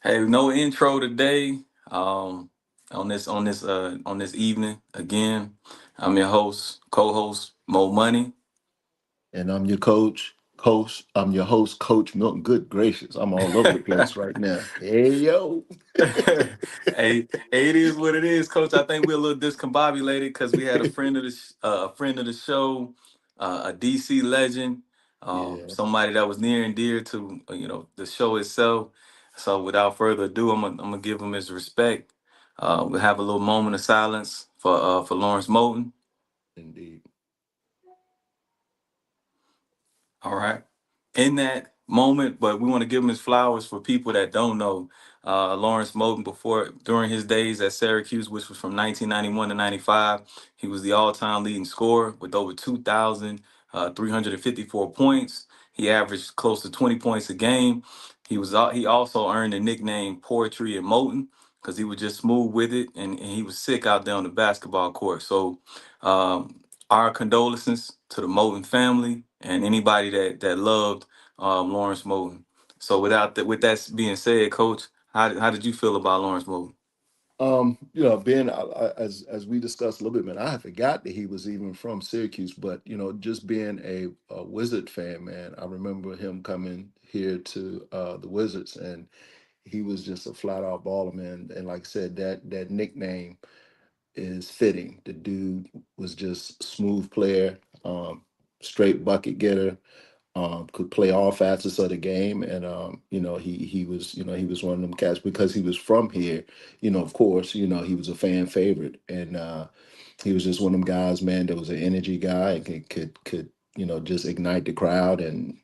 Hey, no intro today. Um, on this evening again. I'm your host, co-host Mo Money. And I'm your I'm your host, Coach Milton. Good gracious, I'm all over the place right now. Hey, yo. Hey, it is what it is, Coach. I think we're a little discombobulated because we had a friend of the show, a DC legend, Yeah. somebody that was near and dear to the show itself. So without further ado, I'm gonna give him his respect. We'll have a little moment of silence for Lawrence Moulton. Indeed. All right. In that moment, but we want to give him his flowers for people that don't know. Lawrence Moten, before during his days at Syracuse, which was from 1991 to 95, he was the all-time leading scorer with over 2,354 points. He averaged close to 20 points a game. He also earned the nickname Poetry and Moten because he was just smooth with it, and he was sick out there on the basketball court. So our condolences to the Moten family and anybody that loved Lawrence Moten. So with that being said, Coach, how did you feel about Lawrence Moten? Ben, as we discussed a little bit, man, I had forgot that he was even from Syracuse, but just being a Wizard fan, man, I remember him coming here to the Wizards, and he was just a flat out baller, man. And like I said, that nickname is fitting. The dude was just smooth player, straight bucket getter, could play all facets of the game, and he was one of them cats because he was from here. Of course, he was a fan favorite, and he was just one of them guys, man. That was an energy guy and could just ignite the crowd, and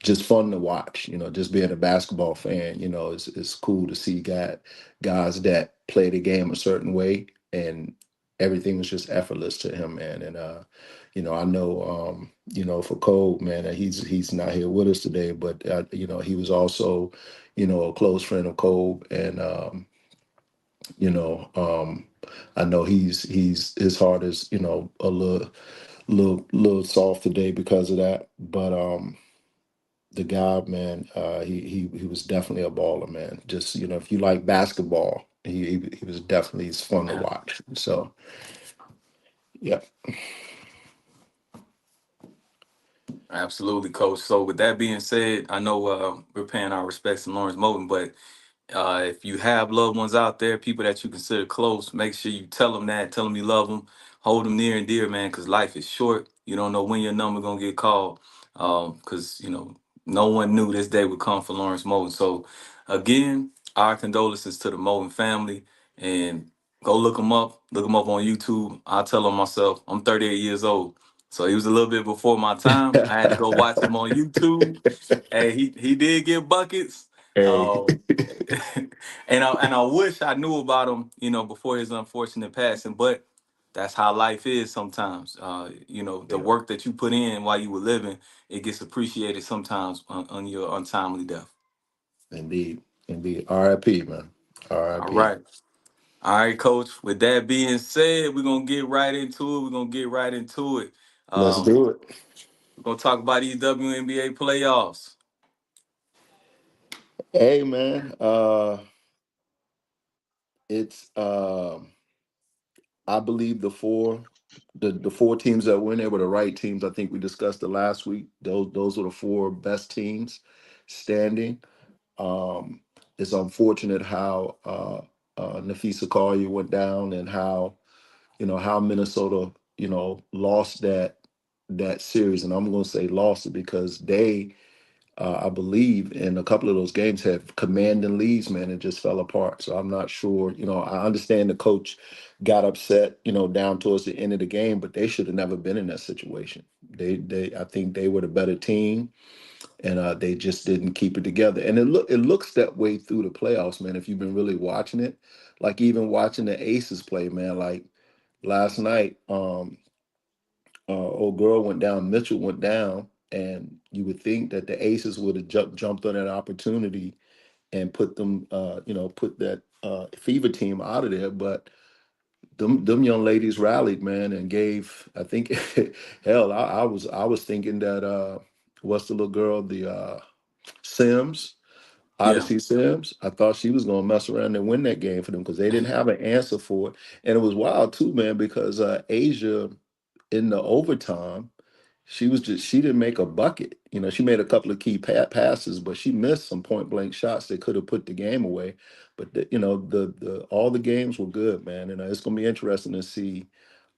just fun to watch. Just being a basketball fan, it's cool to see guys that play the game a certain way, and everything was just effortless to him, man. And I know, for Cole, man, that he's not here with us today, but he was also, a close friend of Cole, and you know, um, I know he's his heart is, a little soft today because of that, but the guy, man, he was definitely a baller, man. Just if you like basketball, he was definitely he's fun to watch. So yeah. Absolutely, Coach. So with that being said, I know we're paying our respects to Lawrence Moten, but if you have loved ones out there, people that you consider close, make sure you tell them that. Tell them you love them. Hold them near and dear, man, because life is short. You don't know when your number gonna get called. Because no one knew this day would come for Lawrence Moten. So again, our condolences to the Moten family, and go look him up. Look him up on YouTube. I tell him myself, I'm 38 years old. So he was a little bit before my time. I had to go watch him on YouTube. Hey, he did get buckets. Hey. Um, and I wish I knew about him, before his unfortunate passing. But that's how life is sometimes. The Yeah, work that you put in while you were living, it gets appreciated sometimes on your untimely death. indeed, indeed. R.I.P. man. All R.I.P. right. All right, coach. With that being said, we're gonna get right into it. We're gonna get right into it. Let's Um, do it. we're gonna talk about these WNBA playoffs. Hey man, it's I believe the four teams that were in there were the right teams. I think we discussed it last week. Those were the four best teams standing. Um, it's unfortunate how Nafisa Collier went down, and how Minnesota lost that series. And I'm going to say lost it because they, I believe, in a couple of those games have commanding leads, man, and just fell apart. So I'm not sure. I understand the coach got upset, down towards the end of the game, but they should have never been in that situation. I think they were the better team, and they just didn't keep it together. And it looks that way through the playoffs, man. If you've been really watching it, like even watching the Aces play, man, like last night, old girl went down, Mitchell went down, and you would think that the Aces would have jumped on that opportunity and put them, put that Fever team out of there. But them young ladies rallied, man, and gave. I think, hell, I was thinking that what's the little girl, the Sims. Yeah. Odyssey Sims. I thought she was gonna mess around and win that game for them because they didn't have an answer for it. And it was wild too, man, because Asia in the overtime, she didn't make a bucket. You know, she made a couple of key passes, but she missed some point blank shots that could have put the game away. But you know, the all the games were good, man, and it's gonna be interesting to see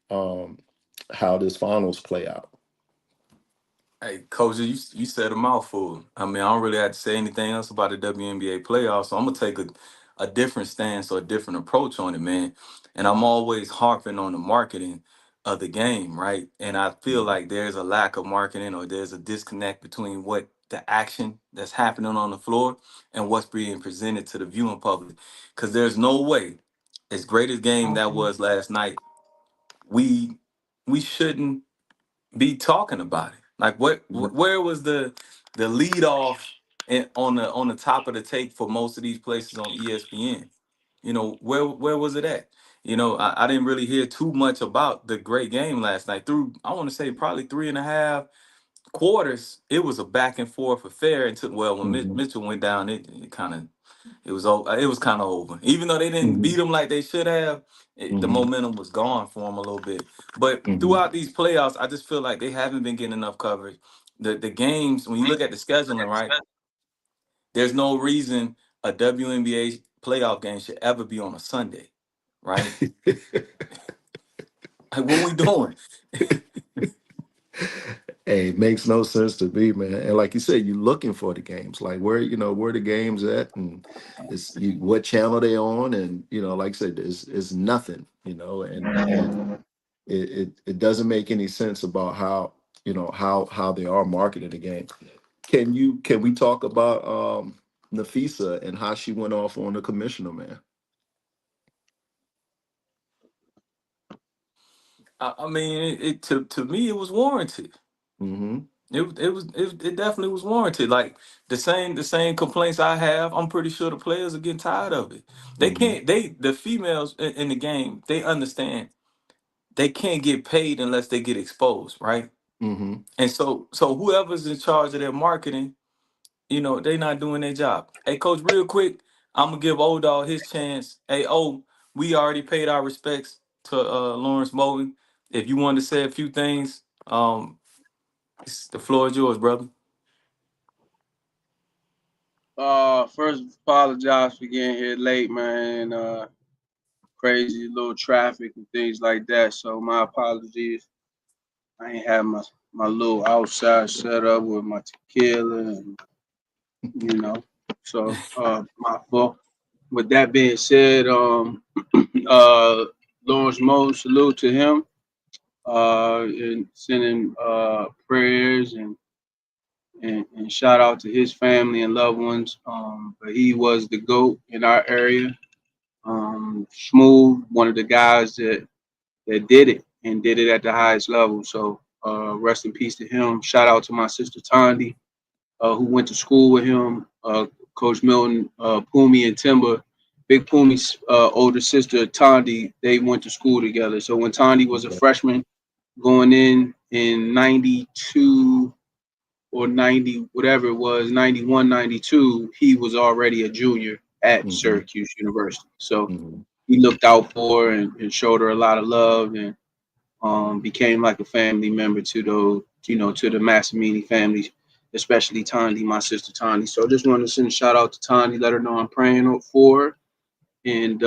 um, how this finals play out. Hey, Coach, you said a mouthful. I mean, I don't really have to say anything else about the WNBA playoffs, so I'm gonna take a different stance or a different approach on it, man. And I'm always harping on the marketing of the game, right? And I feel Mhm. like there's a lack of marketing or there's a disconnect between what the action that's happening on the floor and what's being presented to the viewing public. Because there's no way, as great as game that was last night, we we shouldn't be talking about it. Like where was the lead off on the top of the tape for most of these places on ESPN? You know, where was it at? You know, I didn't really hear too much about the great game last night. Through I want to say probably 3.5 quarters, it was a back and forth affair until well when Mhm. Mitchell went down, it kind of it was kind of over. Even though they didn't beat Mhm. them like they should have, the Mhm. momentum was gone for them a little bit. But Mhm. throughout these playoffs, I just feel like they haven't been getting enough coverage. The games, when you look at the scheduling, right, there's no reason a WNBA playoff game should ever be on a Sunday, right? Like, what we doing? Hey, it makes no sense to me, man. And like you said, you're looking for the games, like where where the games at, and what channel they on, and like I said, it's nothing, and it doesn't make any sense about how how they are marketing the game. Can we talk about Nafisa and how she went off on the commissioner, man? I mean, to me, it was warranted. Mm-hmm. It definitely was warranted. Like the same complaints I have, I'm pretty sure the players are getting tired of it. They Mm-hmm. can't the females in the game, they understand they can't get paid unless they get exposed, right? Mm-hmm. And so whoever's in charge of their marketing, they not doing their job. Hey coach, real quick, I'm gonna give old dog his chance. Hey, we already paid our respects to Lawrence Moten. If you wanted to say a few things, the floor is yours, brother. First apologize for getting here late, man. Crazy little traffic and things like that. So my apologies. I ain't have my little outside set up with my tequila and you know. So my fault. With that being said, uh Lawrence Mo, salute to him. And sending prayers and shout out to his family and loved ones. But he was the GOAT in our area. Smooth, one of the guys that did it and did it at the highest level. So rest in peace to him. Shout out to my sister Tondi, who went to school with him. Coach Milton, Pumi and Timber. Big Pumi's older sister Tondi, they went to school together. So when Tondi was a Okay. freshman going in 92 or 90, whatever it was, 91, 92, he was already a junior at Mm-hmm. Syracuse University. So Mm-hmm. he looked out for her and showed her a lot of love and became like a family member to those, to the Massimini family, especially Tandi, my sister Tandi. So I just wanted to send a shout out to Tandi, let her know I'm praying for her and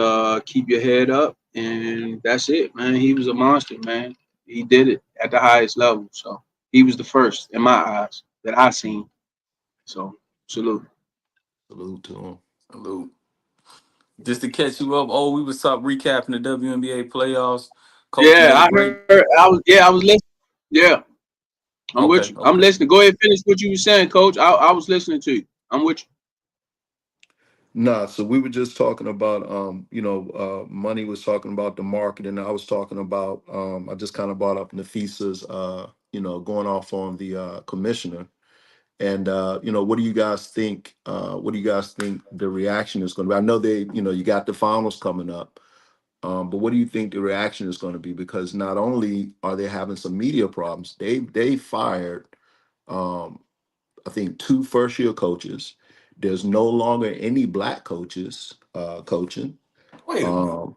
keep your head up. And that's it, man. He was a monster, man. He did it at the highest level. So he was the first in my eyes that I seen. So salute. Salute to him. Salute. Just to catch you up, we was recapping the WNBA playoffs. Coach Yeah, made a I great. heard. I was listening. Yeah, I'm with Okay, you. I'm okay. listening. Go ahead and finish what you were saying, Coach. I was listening to you. I'm with Nah, so we were just talking about Money was talking about the market, and I was talking about I just kind of brought up Nafisa's going off on the commissioner. And what do you guys think? What do you guys think the reaction is going to be? I know you got the finals coming up, but what do you think the reaction is going to be? Because not only are they having some media problems, they fired um, I think two first year coaches. There's no longer any black coaches coaching. Wait a minute. Um,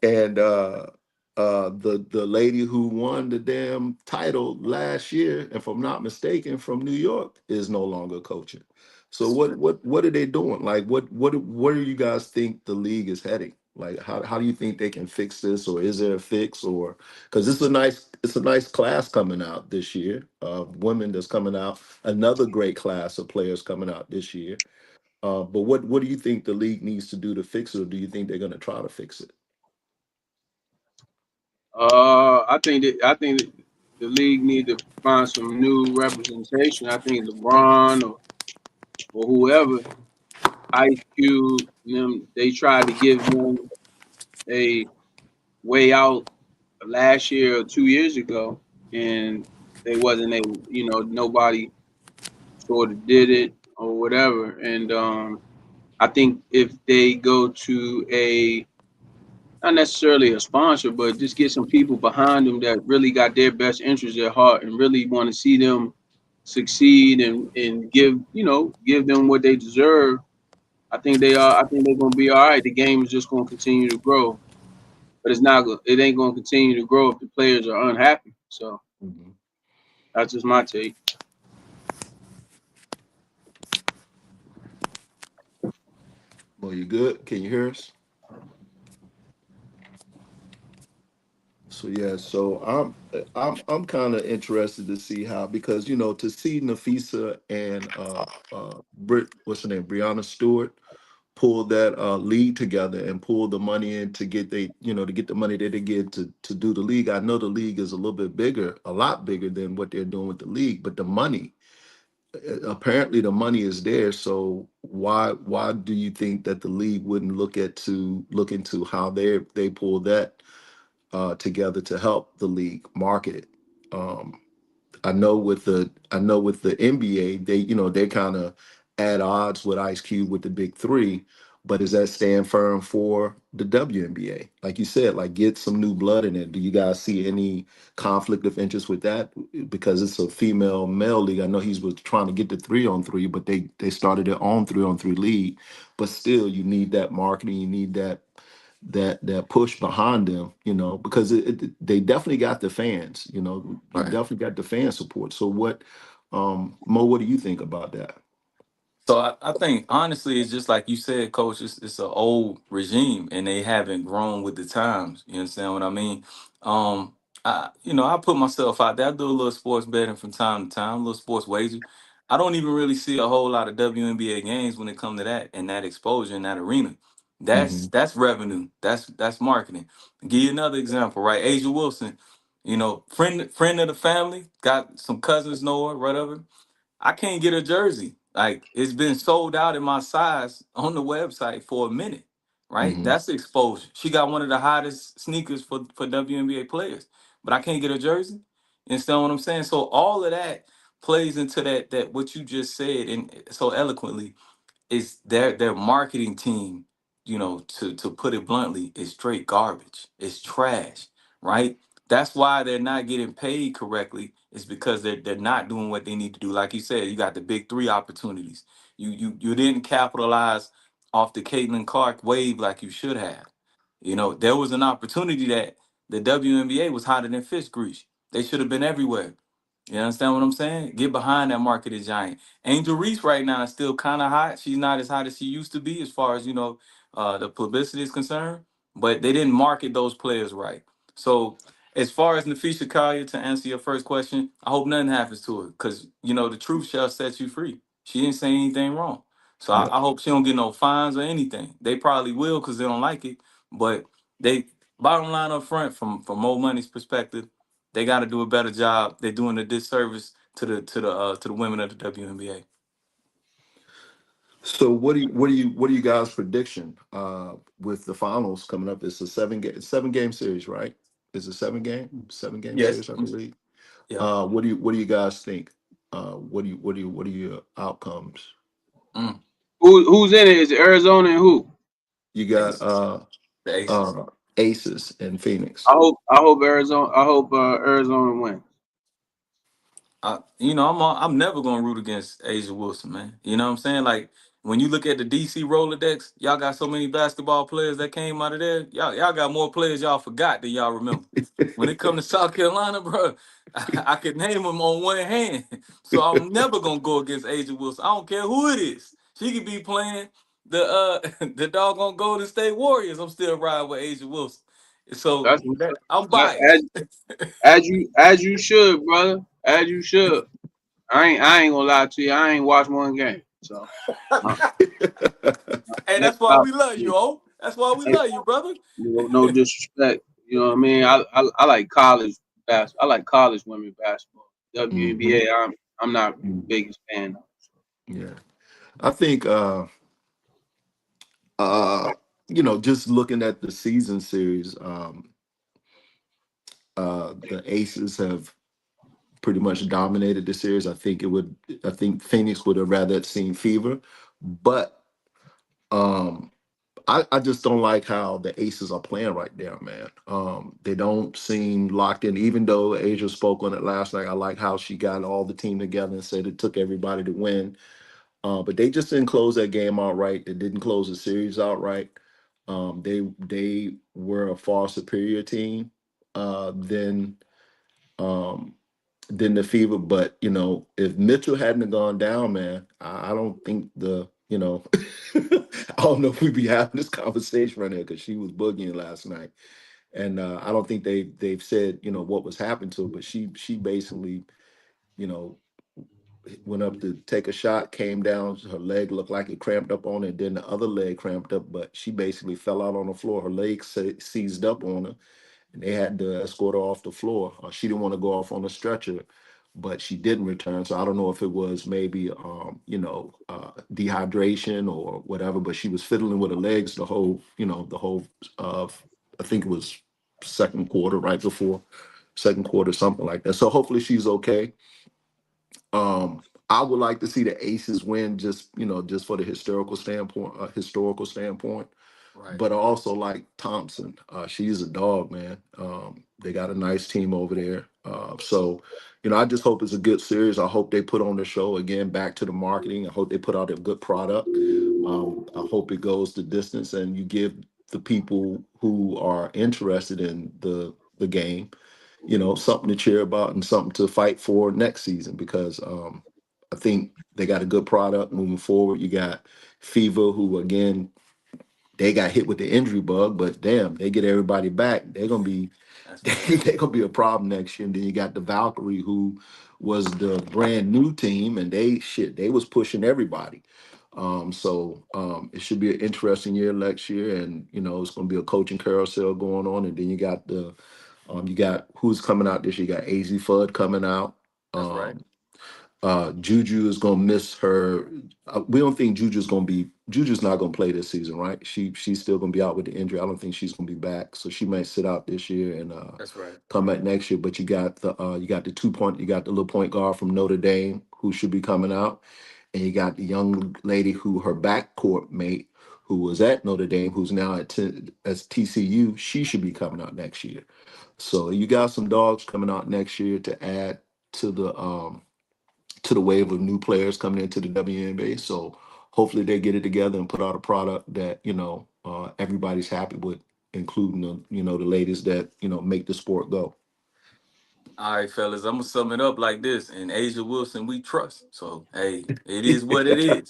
and the lady who won the damn title last year, if I'm not mistaken, from New York, is no longer coaching. So what are they doing? Like what do you guys think the league is heading? Like how do you think they can fix this, or is there a fix, or because it's a nice class coming out this year of women that's coming out, another great class of players coming out this year. But what do you think the league needs to do to fix it, or do you think they're going to try to fix it? I think that the league need to find some new representation. I think LeBron or whoever, Ice Cube, them, they tried to give them a way out last year or 2 years ago, and they wasn't able. Nobody sort of did it or whatever. And I think if they go to a not necessarily a sponsor, but just get some people behind them that really got their best interests at heart and really want to see them succeed and give them what they deserve. I think they are. I think they're gonna be all right. The game is just gonna continue to grow, but it ain't gonna continue to grow if the players are unhappy. So Mhm. that's just my take. Well, you good? Can you hear us? So yeah, so I'm kind of interested to see how, because to see Nafisa and Brit, what's her name, Brianna Stewart, pull that league together and pull the money in to get to get the money that they get to do the league. I know the league is a little bit bigger, a lot bigger than what they're doing with the league, but the money, apparently the money is there. So why do you think that the league wouldn't look into how they pull that together to help the league market it? Um, I know with the NBA, they kind of at odds with Ice Cube with the big three, but does that stand firm for the WNBA? Like you said, like get some new blood in it. Do you guys see any conflict of interest with that? Because it's a female male league. I know he's was trying to get the 3-on-3, but they started their own 3-on-3 league. But still, you need that marketing, you need that push behind them, because they definitely got the fans, they Right. definitely got the fan support. So Mo, what do you think about that? So I think honestly, it's just like you said, Coach. It's an old regime, and they haven't grown with the times. You understand what I mean? I put myself out there. I do a little sports betting from time to time, a little sports wager. I don't even really see a whole lot of WNBA games when it comes to that and that exposure in that arena. Hmm. That's revenue. That's marketing. Give you another example, right? Asia Wilson, friend of the family, got some cousins know her, whatever. I can't get a jersey. Like it's been sold out in my size on the website for a minute, right? Hmm. That's exposure. She got one of the hottest sneakers for WNBA players, but I can't get a jersey. You understand what I'm saying? So all of that plays into that what you just said and so eloquently is their marketing team, to put it bluntly, is straight garbage. It's trash, right? That's why they're not getting paid correctly. Is because they're not doing what they need to do. Like you said, you got the big three opportunities. You didn't capitalize off the Caitlin Clark wave like you should have. There was an opportunity that the WNBA was hotter than fish grease. They should have been everywhere. You understand what I'm saying? Get behind that marketed giant. Angel Reese right now is still kind of hot. She's not as hot as she used to be as far as the publicity is concerned. But they didn't market those players right. So as far as Nafisha Collier, to answer your first question, I hope nothing happens to her because the truth shall set you free. She didn't say anything wrong. So I, Yeah. I hope she don't get no fines or anything. They probably will because they don't like it. But they bottom line up front from Mo Money's perspective, they got to do a better job. They're doing a disservice to the women of the WNBA. So what do you guys prediction with the finals coming up? It's a seven game series, right? It's a seven game Yes. series, I believe. Yeah. What do you guys think? What are your outcomes? Mm. Who's in it? Is it Arizona and who? You got Aces. The Aces. uh Aces in I Phoenix. hope I hope Arizona I hope Arizona wins. I'm never gonna root against Asia Wilson, man. You know what I'm saying? Like when you look at the DC Rolodex, y'all got so many basketball players that came out of there. Y'all got more players y'all forgot than y'all remember. When it comes to South Carolina, bro, I could name them on one hand. So I'm never gonna go against Asia Wilson. I don't care who it is. She could be playing the doggone Golden State Warriors. I'm still riding with Asia Wilson. So That's what's up. I'm I, as, biased. as you should, brother. As you should. I ain't gonna lie to you. I ain't watched one game. So uh, Hey, next that's why we topic. love you, oh. That's why we love you, brother. No disrespect. You know what I mean? I like college basketball. I like college women basketball. Hmm. WNBA, I'm not the biggest fan of. Yeah, I think uh, just looking at the season series, the Aces have pretty much dominated the series. I think Phoenix would have rather seen Fever, but um, I just don't like how the Aces are playing right now, man. They don't seem locked in. Even though Asia spoke on it last night, I like how she got all the team together and said it took everybody to win. But they just didn't close that game out right. They didn't close the series out right. They were a far superior team than um, than the Fever. But if Mitchell hadn't have gone down, man, I don't think I don't know if we'd be having this conversation right now because she was boogieing last night, and I don't think they've said what was happening to her, but she basically you know went up to take a shot, came down, her leg looked like it cramped up on her, then the other leg cramped up, but she basically fell out on the floor. Her leg seized up on her, and they had to escort her off the floor. She didn't want to go off on a stretcher, but she didn't return. So I don't know if it was maybe dehydration or whatever, but she was fiddling with her legs the whole uh, I think it was second quarter, right before second quarter, something like that. So hopefully she's okay. I would like to see the Aces win, just for the historical standpoint. Right. But I also like Thompson. She's a dog, man. They got a nice team over there. So I just hope it's a good series. I hope they put on the show again. Back to the marketing. I hope they put out a good product. I hope it goes the distance, and you give the people who are interested in the game something to cheer about and something to fight for next season because I think they got a good product moving forward. You got Fever, who again they got hit with the injury bug, but damn, they get everybody back. They're gonna be That's right. they're gonna be a problem next year. And then you got the Valkyrie, who was the brand new team, and they was pushing everybody. So it should be an interesting year next year, and it's gonna be a coaching carousel going on. And then you got who's coming out this year. You got AZ Fudd coming out. That's right. Um, Juju is gonna miss her. We don't think Juju's not gonna play this season, right? She's still gonna be out with the injury. I don't think she's gonna be back, so she might sit out this year and That's right. come back next year. But you got the little point guard from Notre Dame who should be coming out, and you got the young lady who her backcourt mate who was at Notre Dame, who's now as TCU. She should be coming out next year. So you got some dogs coming out next year to add to the wave of new players coming into the WNBA. So hopefully they get it together and put out a product that everybody's happy with, including the ladies that make the sport go. All right, fellas, I'm gonna sum it up like this. In Asia Wilson, we trust. So hey, it is what it is.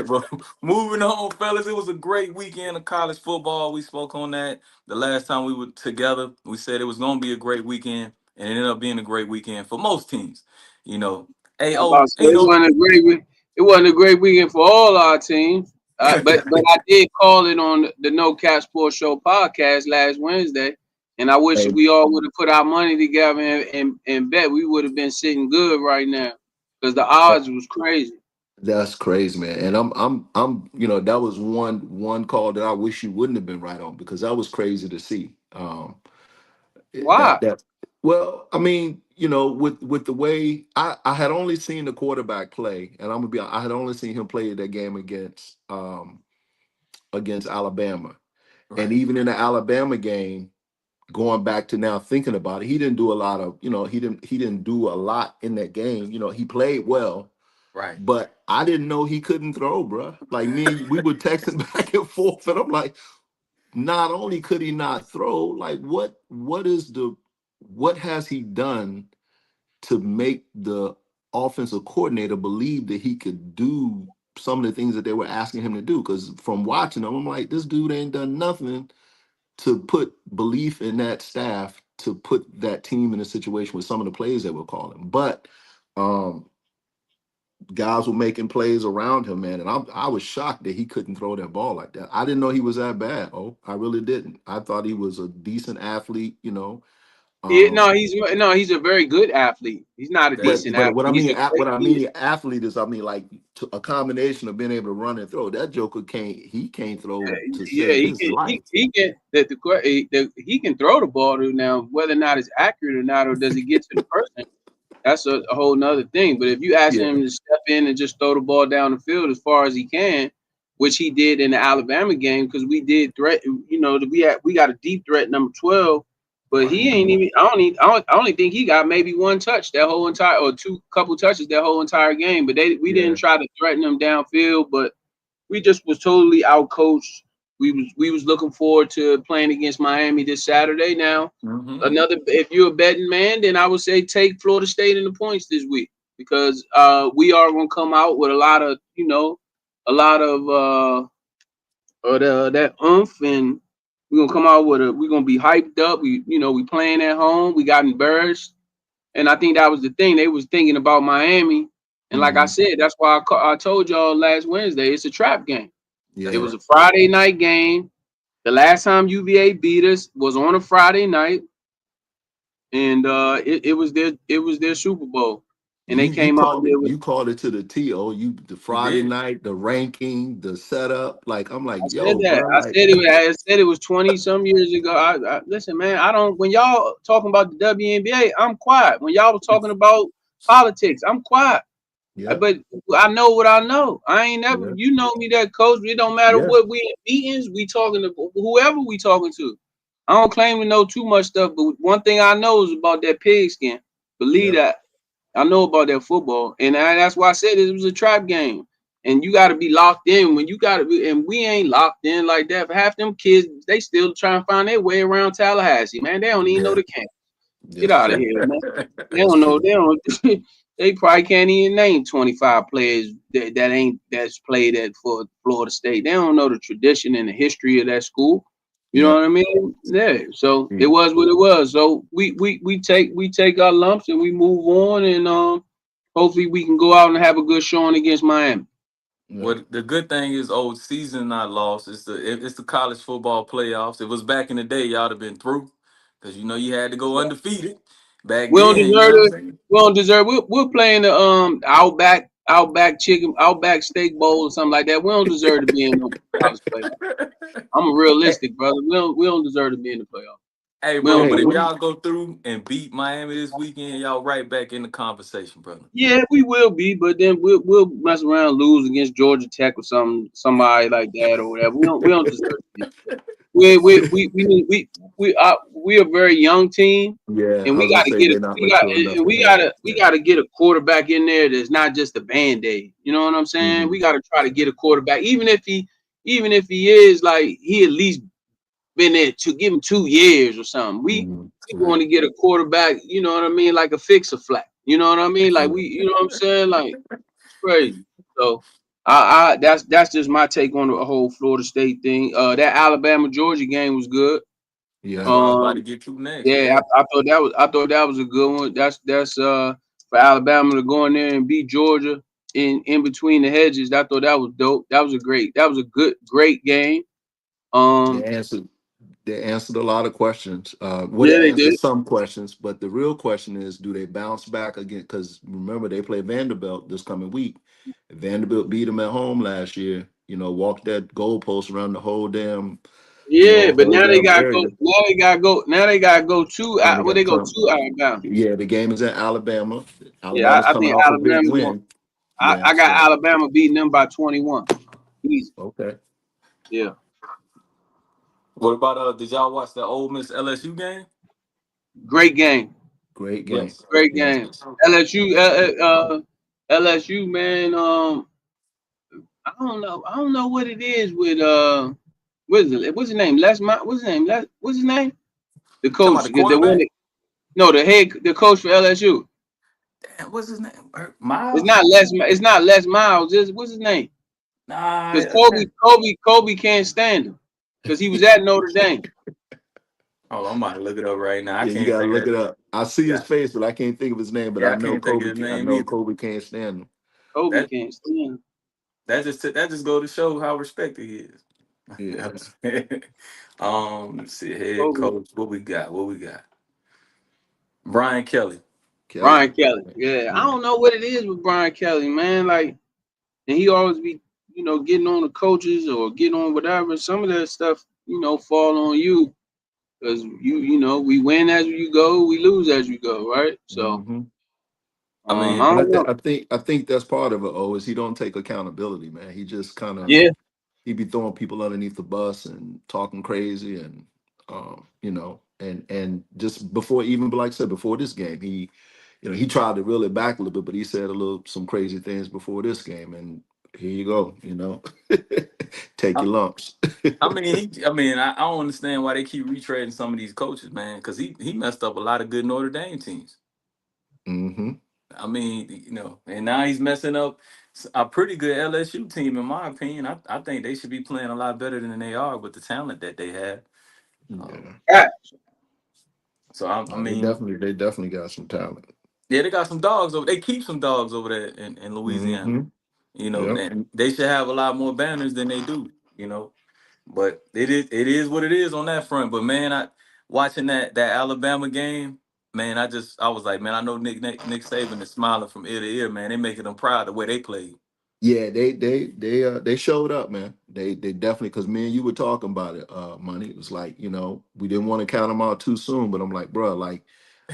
But moving on, fellas, it was a great weekend of college football. We spoke on that the last time we were together. We said it was gonna be a great weekend, and it ended up being a great weekend for most teams. You know, hey, I'm about oh, to say ain't it no wasn't a great week. It wasn't a great weekend for all our teams. But I did call it on the No Cap Sports Show podcast last Wednesday, and I wish Hey, we all would have put our money together and bet we would have been sitting good right now because the odds was crazy. that's crazy, man. And that was one call that I wish you wouldn't have been right on because that was crazy to see. Why? That well, I mean, with the way I had only seen the quarterback play, and I had only seen him play that game against Alabama. And right. even in the Alabama game, going back to now thinking about it, he didn't do a lot of, he didn't do a lot in that game. He played well, Right. but I didn't know he couldn't throw, bro. Like me, we were texting back and forth, and I'm like, not only could he not throw, like what has he done to make the offensive coordinator believe that he could do some of the things that they were asking him to do? Because from watching him, I'm like, this dude ain't done nothing to put belief in that staff to put that team in a situation with some of the plays that we're calling. But guys were making plays around him, man, and I was shocked that he couldn't throw that ball like that. I didn't know he was that bad. Oh, I really didn't. I thought he was a decent athlete, Yeah, Um, he's a very good athlete. He's not a That decent but athlete. what I He's mean, a great. athlete is, I mean, like a combination of being able to run and throw. That Joker can't throw to Yeah, save his life. he can he can throw the ball to now. Whether or not it's accurate or not, or does it get to the person? That's a whole nother thing. But if you ask Yeah. him to step in and just throw the ball down the field as far as he can, which he did in the Alabama game, because we did threat, we got a deep threat number 12, but he ain't even. I only think he got maybe one touch that whole entire, or two couple touches that whole entire game. But we Yeah. didn't try to threaten him downfield, but we just was totally outcoached. We was looking forward to playing against Miami this Saturday. Now, if you're a betting man, then I would say take Florida State in the points this week, because we are going to come out with a lot of that oomph, and we're gonna come out with we're gonna be hyped up. We playing at home. We got embarrassed, and I think that was the thing. They was thinking about Miami, and like I Mhm. said, that's why I told y'all last Wednesday, it's a trap game. Yeah. It was a Friday night game. The last time UVA beat us was on a Friday night, and it was their Super Bowl, and they You came out called it, there with. to the T. Oh, the he Friday did. night, the ranking, the setup. Like, I'm like, I said yo, that. bro, I like, said it was 20 some years ago. Listen, man. I don't. When y'all talking about the WNBA, I'm quiet. When y'all was talking about politics, I'm quiet. yeah, But I know what I know. I ain't never. yeah, You know me, that coach. It don't matter yeah, what we in meetings. We talking to whoever we talking to. I don't claim to know too much stuff, but one thing I know is about that pigskin. Believe yeah, that. I know about that football, and that's why I said it was a trap game. And you got to be locked in when you got to be, and we ain't locked in like that. For half them kids, they still trying to find their way around Tallahassee, man. They don't even know yeah. the camp. Get That's out of true. here, man. They That's don't know. true. They don't. They probably can't even name 25 players that's played at for Florida State. They don't know the tradition and the history of that school. You know Yep. what I mean? Yeah. So it Mm. was what it was. So we take our lumps and we move on, and hopefully we can go out and have a good showing against Miami. Yeah. Well, the good thing is, season not lost. It's the college football playoffs. If it was back in the day, y'all have been through, because you had to go undefeated back We don't then. You know deserve what I'm it. saying? We don't deserve. We're playing the Outback Steak Bowl or something like that. We don't deserve to be in the college playoff. I'm a Hey, realistic brother. We don't deserve to be in the playoff. Hey, We bro, don't. but hey, if what? y'all go through and beat Miami this weekend, y'all right back in the conversation, brother. Yeah, we will be, but then we'll mess around, and lose against Georgia Tech or somebody like that or whatever. We don't deserve to be. We a very young team, Yeah, and I we was gonna got to say get they're not mature enough for that. we Yeah. got to get a quarterback in there that's not just a band-aid. You know what I'm saying? Hmm. We got to try to get a quarterback, even if he is like, he at least been there to give him 2 years or something. Hmm. We want to get a quarterback. You know what I mean? Like a fix a flat. You know what I mean? Like you know what I'm saying? Like, it's crazy. So that's just my take on the whole Florida State thing. That Alabama Georgia game was good. Yeah. That's what I was about to Um, get to next. yeah, Yeah. I thought that was a good one. That's for Alabama to go in there and beat Georgia in between the hedges. I thought that was dope. That was a great game. They Um, answered. They answered a lot of questions. Well, yeah, they they answered did. some questions, but the real question is, do they bounce back again? Because remember, they play Vanderbilt this coming week. Vanderbilt beat them at home last year. Walked that goalpost around the whole damn, Yeah, but whole now they damn gotta go. area. Now they gotta go to. And they Where got to they go come. to Alabama. Yeah, the game is in Alabama. Yeah, Alabama's I coming think off a big Alabama going. win. I Yeah, got so Alabama beating them by 21. Easy. okay, Yeah. What about did y'all watch the Ole Miss LSU game? Great game. Great game. Yes. Great Yes. game. LSU, man. I don't know what it is with what's his name? What's his name? What's his name? The Talking about coach, the the one quarterback? that, no, the coach for LSU. Damn, what's his name? It's Miles? not Les Miles. What's his name? Nah, Because I can't. Kobe can't stand him because he was at Notre Dame. Oh, I'm about to look it up right now. I Yeah, you can't gotta think look of it up. I see his yeah, face, but I can't think of his name. But yeah, I I know can't think of Kobe. his I name know either. Kobe can't stand him. Kobe That can't stand him. that just go to show how respected he is. Yeah, Let's see, head Kobe. coach. What we got? What we got? Brian Kelly. Kelly. Brian Kelly. Yeah, I Yeah. don't know what it is with Brian Kelly, man. Like, and he always be, getting on the coaches or getting on whatever. Some of that stuff, fall on you because we win as you go, we lose as you go, right? So, Hmm. I I mean, But don't know. I think that's part of it. Oh, is he don't take accountability, man. He just kind of Yeah, he be throwing people underneath the bus and talking crazy and and just before even like I said before this game he tried to reel it back a little bit, but he said some crazy things before this game, and here you go, take I, your lumps. I don't understand why they keep retreading some of these coaches, man, because he messed up a lot of good Notre Dame teams. Hmm. I mean, and now he's messing up a pretty good LSU team, in my opinion. I think they should be playing a lot better than they are with the talent that they have. Um, Yeah, yeah, so I they mean, definitely got some talent. yeah, they got some dogs over. They keep some dogs over there in Louisiana. Hmm. Yep. And they should have a lot more banners than they do. But it is what it is on that front. But man, I watching that Alabama game, man, I was like, man, I know Nick Saban is smiling from ear to ear, man. They making them proud the way they played. Yeah, they showed up, man. They definitely, because me and you were talking about it, money. It was like, we didn't want to count them out too soon, but I'm like, bro, like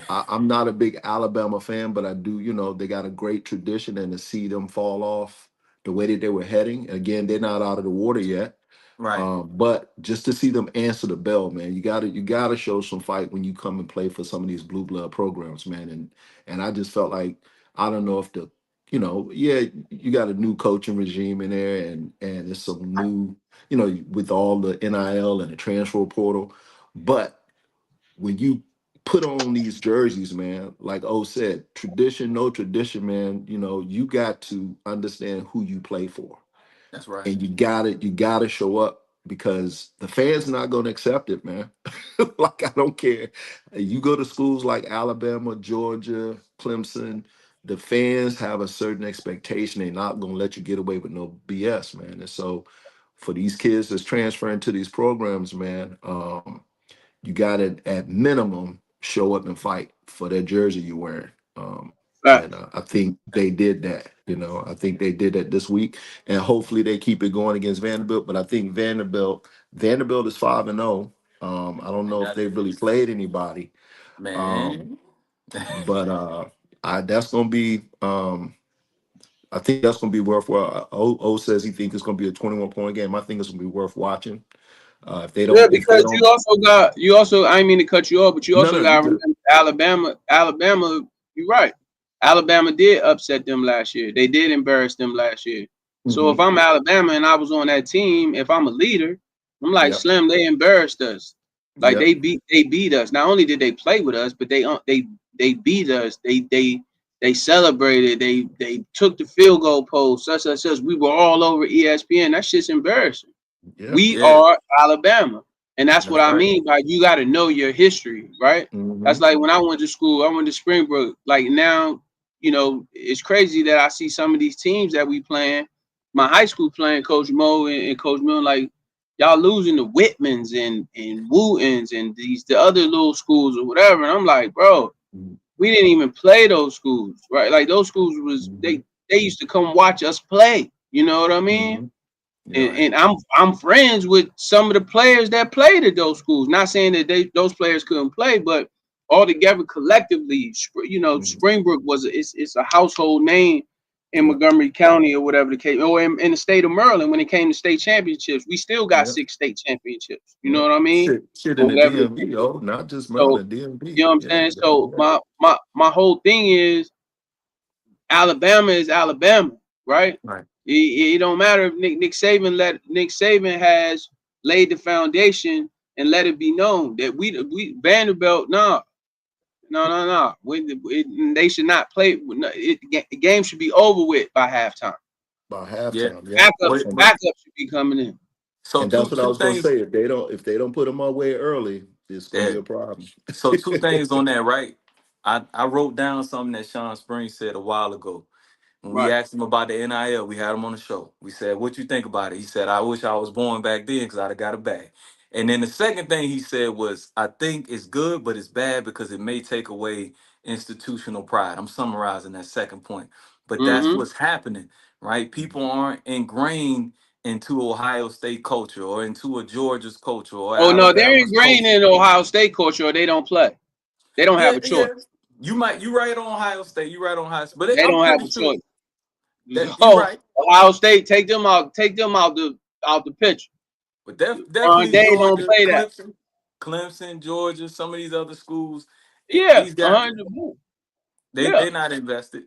I'm not a big Alabama fan, but I do, they got a great tradition, and to see them fall off the way that they were heading. Again, they're not out of the water yet. Right. But just to see them answer the bell, man, you gotta show some fight when you come and play for some of these blue blood programs, man. And I just felt like, I don't know if yeah, you got a new coaching regime in there, and it's some new, with all the NIL and the transfer portal. But when you put on these jerseys, man, like O said, tradition, no tradition, man, you got to understand who you play for, That's right. and you gotta show up, because the fans not going to accept it, man. Like, I don't care, you go to schools like Alabama, Georgia, Clemson, the fans have a certain expectation. They're not going to let you get away with no BS, man. And so for these kids that's transferring to these programs, man, you got to at minimum show up and fight for that jersey you're wearing. And facts. I think they did that. I think they did that this week, and hopefully they keep it going against Vanderbilt. But I think Vanderbilt is 5-0. I don't know if That they've really played anybody, um, man. but that's gonna be. I think that's gonna be worthwhile. O says he thinks it's gonna be a 21-point game. I think it's gonna be worth watching. If they Yeah, don't, if they because don't, you also I didn't mean to cut you off, but you no, also no, you got to good. remember Alabama. You're right. Alabama did upset them last year. They did embarrass them last year. So Hmm. if I'm Alabama and I was on that team, if I'm a leader, I'm like Yep. Slim. They embarrassed us. Like Yep. they beat us. Not only did they play with us, but they beat us. They celebrated. They took the field goal post. Such. We were all over ESPN. That shit's embarrassing. Yeah. We Yeah, are Alabama. And that's what that's I right. mean by you got to know your history, right? Hmm. That's like when I went to school, I went to Springbrook. Like now, it's crazy that I see some of these teams that we playing, my high school playing Coach Mo and Coach Mill, like y'all losing to Whitmans and Wootens and the other little schools or whatever. And I'm like, bro, we didn't even play those schools, right? Like those schools was Hmm. they used to come watch us play. You know what I mean? Hmm. And, Yeah. Right. and I'm friends with some of the players that played at those schools. Not saying that those players couldn't play, but all together collectively, Hmm. Springbrook it's a household name in Montgomery County or whatever the case, or in the state of Maryland when it came to state championships. We still got 6 state championships. You know what I mean? Shit Or in the whatever. DMV, oh, not just So Maryland, DMV. you know what I'm saying? So my whole thing is Alabama is Alabama, right? Right. It don't matter if Nick Saban has laid the foundation and let it be known that we Vanderbilt, no. They should not play. The game should be over with by halftime. By Yeah. halftime, yeah. Backup should be coming in. So And that's what I two was gonna things. say. If they don't put them away early, it's gonna be a problem. So two things on that, right? I wrote down something that Sean Springs said a while ago. When we Right. asked him about the NIL, we had him on the show. We said, "What you think about it?" He said, "I wish I was born back then because I'd have got a bag." And then the second thing he said was, "I think it's good, but it's bad because it may take away institutional pride." I'm summarizing that second point, but that's Mm-hmm. what's happening, right? People aren't ingrained into Ohio State culture or into a Georgia's culture or Oh no, they're Alabama's ingrained culture. in Ohio State culture, or they don't play. They don't have Yeah, a choice. yeah. You right on Ohio State. You right on Ohio State, but They I'm don't have pretty a sure choice. that you So right. Ohio State, take them out the picture. But definitely They don't Georgia, play that. Clemson, Georgia, some of these other schools, Yeah, these guys, 100%. they're not invested.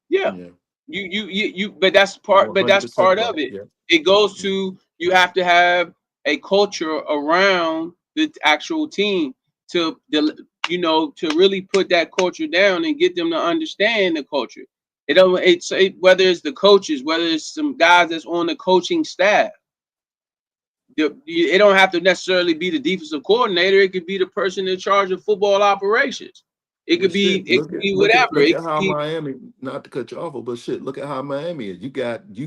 Yeah. Yeah, You but that's part 100% of right. it. Yeah, It goes to you have to have a culture around the actual team to to really put that culture down and get them to understand the culture. Whether it's the coaches, whether it's some guys that's on the coaching staff. It don't have to necessarily be the defensive coordinator. It could be the person in charge of football operations. It but could be shit, look at whatever. look It at could how be Miami. Not to cut you off, but shit, look at how Miami is. You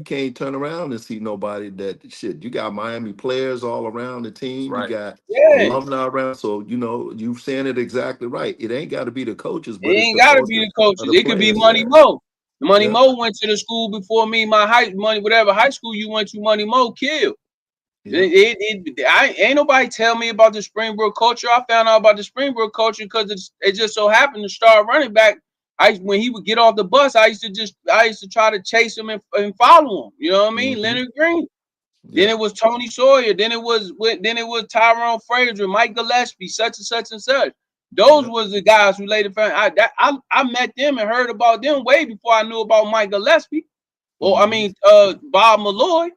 can't turn around and see nobody that shit. You got Miami players all around the That's team. You right. got yeah. alumni around. So you saying it exactly right. It ain't got to be the coaches, It but it's ain't the gotta be culture the of coaches. the It could be players. Money Yeah, Mo. Money yeah, Mo went to the school before me. Whatever high school you went to, Money Mo killed. yeah. I ain't nobody tell me about the Springbrook culture. I found out about the Springbrook culture because it just so happened to start running back. When he would get off the bus, I used to try to chase him and follow him. You know what I mean? Mm-hmm. Leonard Green. Then Yeah, it was Tony Sawyer. Then it was Tyrone Frazier, Mike Gillespie, such and such and such. Those yeah. was the guys who laid the foundation. I met them and heard about them way before I knew about Mike Gillespie. Or Mm-hmm. Bob Malloy.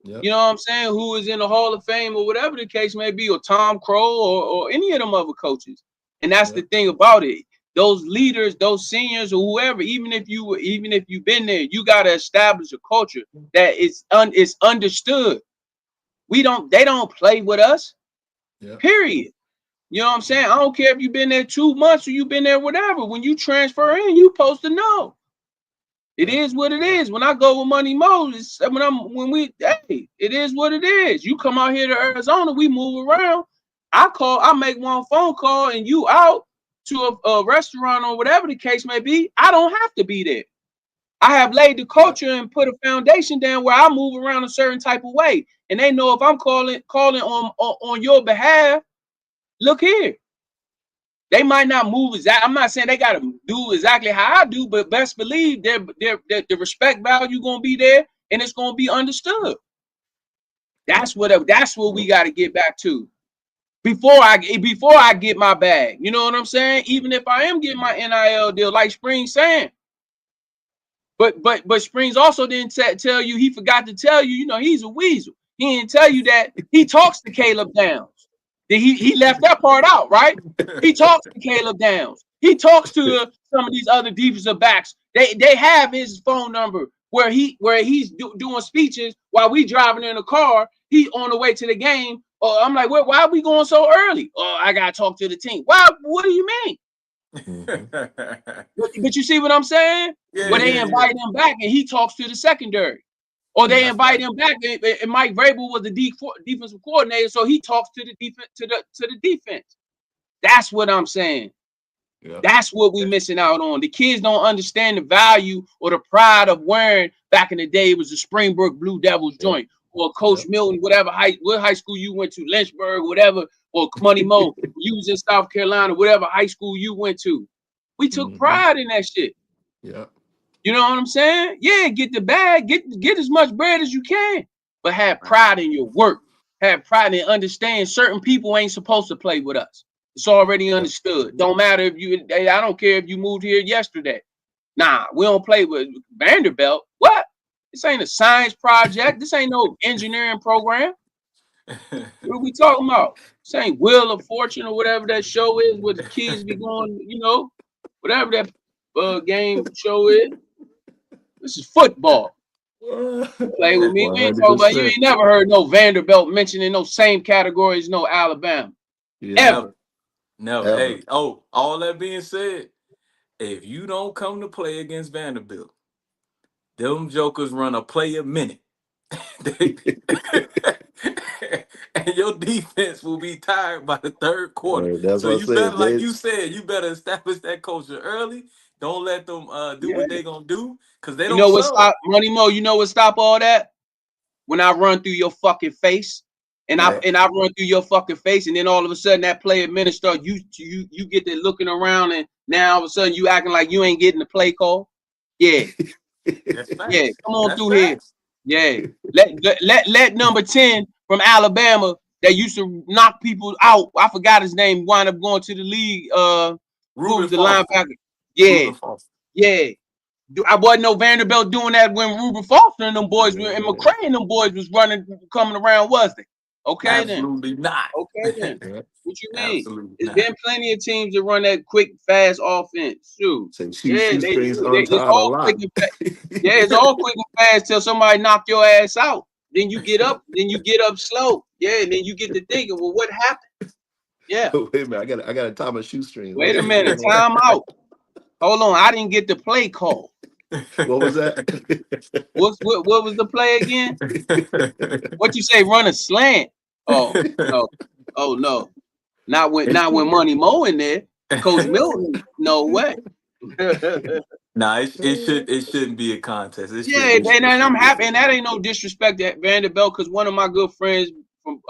Yep. You know what I'm saying? Who is in the Hall of Fame or whatever the case may be, or Tom Crow or any of them other coaches. And that's the Yep. thing about it. Those leaders, those seniors, or whoever, even if you've been there, you got to establish a culture that is understood. They don't play with us. Yep. Period. You know what I'm saying? I don't care if you've been there 2 months or you've been there whatever. When you transfer in, you supposed to know. It Yep. is what it is. When I go with Money Mo, it is what it is. You come out here to Arizona, we move around. I make one phone call and you out to a restaurant or whatever the case may be. I don't have to be there. I have laid the culture and put a foundation down where I move around a certain type of way. And they know if I'm calling on your behalf, look here. They might not move exactly. I'm not saying they got to do exactly how I do, but best believe the respect value gonna be there and it's gonna be understood. That's what we got to get back to before I get my bag. You know what I'm saying? Even if I am getting my NIL deal, like Spring saying. But Springs also didn't tell you. He forgot to tell you. You know he's a weasel. He didn't tell you that he talks to Caleb Downs. He left that part out, right? He talks to Caleb Downs. He talks to some of these other defensive backs. They have his phone number where he's doing speeches while we driving in the car. He on the way to the game. I'm like, why are we going so early? Oh, I gotta talk to the team. Why? What do you mean? Mm-hmm. But you see what I'm saying? Yeah, Where they yeah, invite yeah. him back and he talks to the secondary. Or they Yeah. That's invite right. him back, and Mike Vrabel was the defensive coordinator, so he talks to the defense. That's what I'm saying. Yeah. That's what we missing out on. The kids don't understand the value or the pride of wearing. Back in the day, it was the Springbrook Blue Devils Yep. joint, or Coach Yep. Milton, what high school you went to, Lynchburg, whatever, or Money Mo, you was in South Carolina, whatever high school you went to. We took Mm-hmm. pride in that shit. Yeah. You know what I'm saying? Yeah, get the bag, get as much bread as you can, but have pride in your work. Have pride and understand certain people ain't supposed to play with us. It's already understood. Don't matter if you, I don't care if you moved here yesterday. Nah, we don't play with Vanderbilt. What? This ain't a science project. This ain't no engineering program. What are we talking about? This ain't Wheel of Fortune or whatever that show is where the kids be going, you know, whatever that game show is. This is football. Play with me. We ain't talking about, you ain't never heard no Vanderbilt mentioned in no same category as no Alabama. Yeah. Ever. Never. Ever. Hey, all that being said, if you don't come to play against Vanderbilt, them jokers run a play a minute. And your defense will be tired by the third quarter. Right, that's So what I you said. better, like you said, you better establish that culture early. Don't let them do what they gonna do, because they You don't know what sub. stop Money Mo? You know what stop all that? When I run through your fucking face, and I run through your fucking face, and then all of a sudden that play administrator, you get to looking around, and now all of a sudden you acting like you ain't getting the play call. Yeah, That's facts. yeah. Come on That's through facts. here. Yeah. Let number 10 from Alabama that used to knock people out. I forgot his name. Wind up going to the league. Who was the linebacker? Yeah, Reuben Foster. yeah. I wasn't no Vanderbilt doing that when Reuben Foster and them boys and McCray and them boys was coming around, was they? Okay, Absolutely not. Okay then. What you mean? Absolutely There's not. been plenty of teams that run that quick, fast offense. Shoot. Yeah, It's all quick and fast. Yeah, it's all quick and fast till somebody knock your ass out. Then you get up, slow. Yeah, and then you get to thinking, well, what happened? Yeah. Wait a minute, I gotta tie my shoestrings. Wait a minute, time out. Hold on, I didn't get the play call. What was that? What was the play again? What you say? Run a slant? Oh no! Not when Money Mo in there. Coach Milton, no way. Nah, it shouldn't be a contest. Yeah, and I'm happy, and that ain't no disrespect to Vanderbilt, because one of my good friends from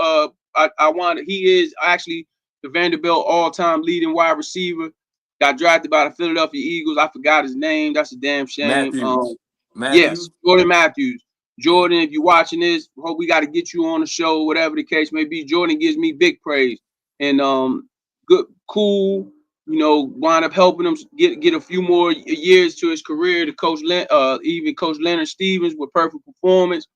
he is actually the Vanderbilt all-time leading wide receiver. Got drafted by the Philadelphia Eagles. I forgot his name. That's a damn shame. Matthews. Yes, Jordan Matthews. Jordan, if you're watching this, hope we got to get you on the show, whatever the case may be. Jordan gives me big praise, and good, cool. You know, wind up helping him get a few more years to his career. Even Coach Leonard Stevens with perfect performance.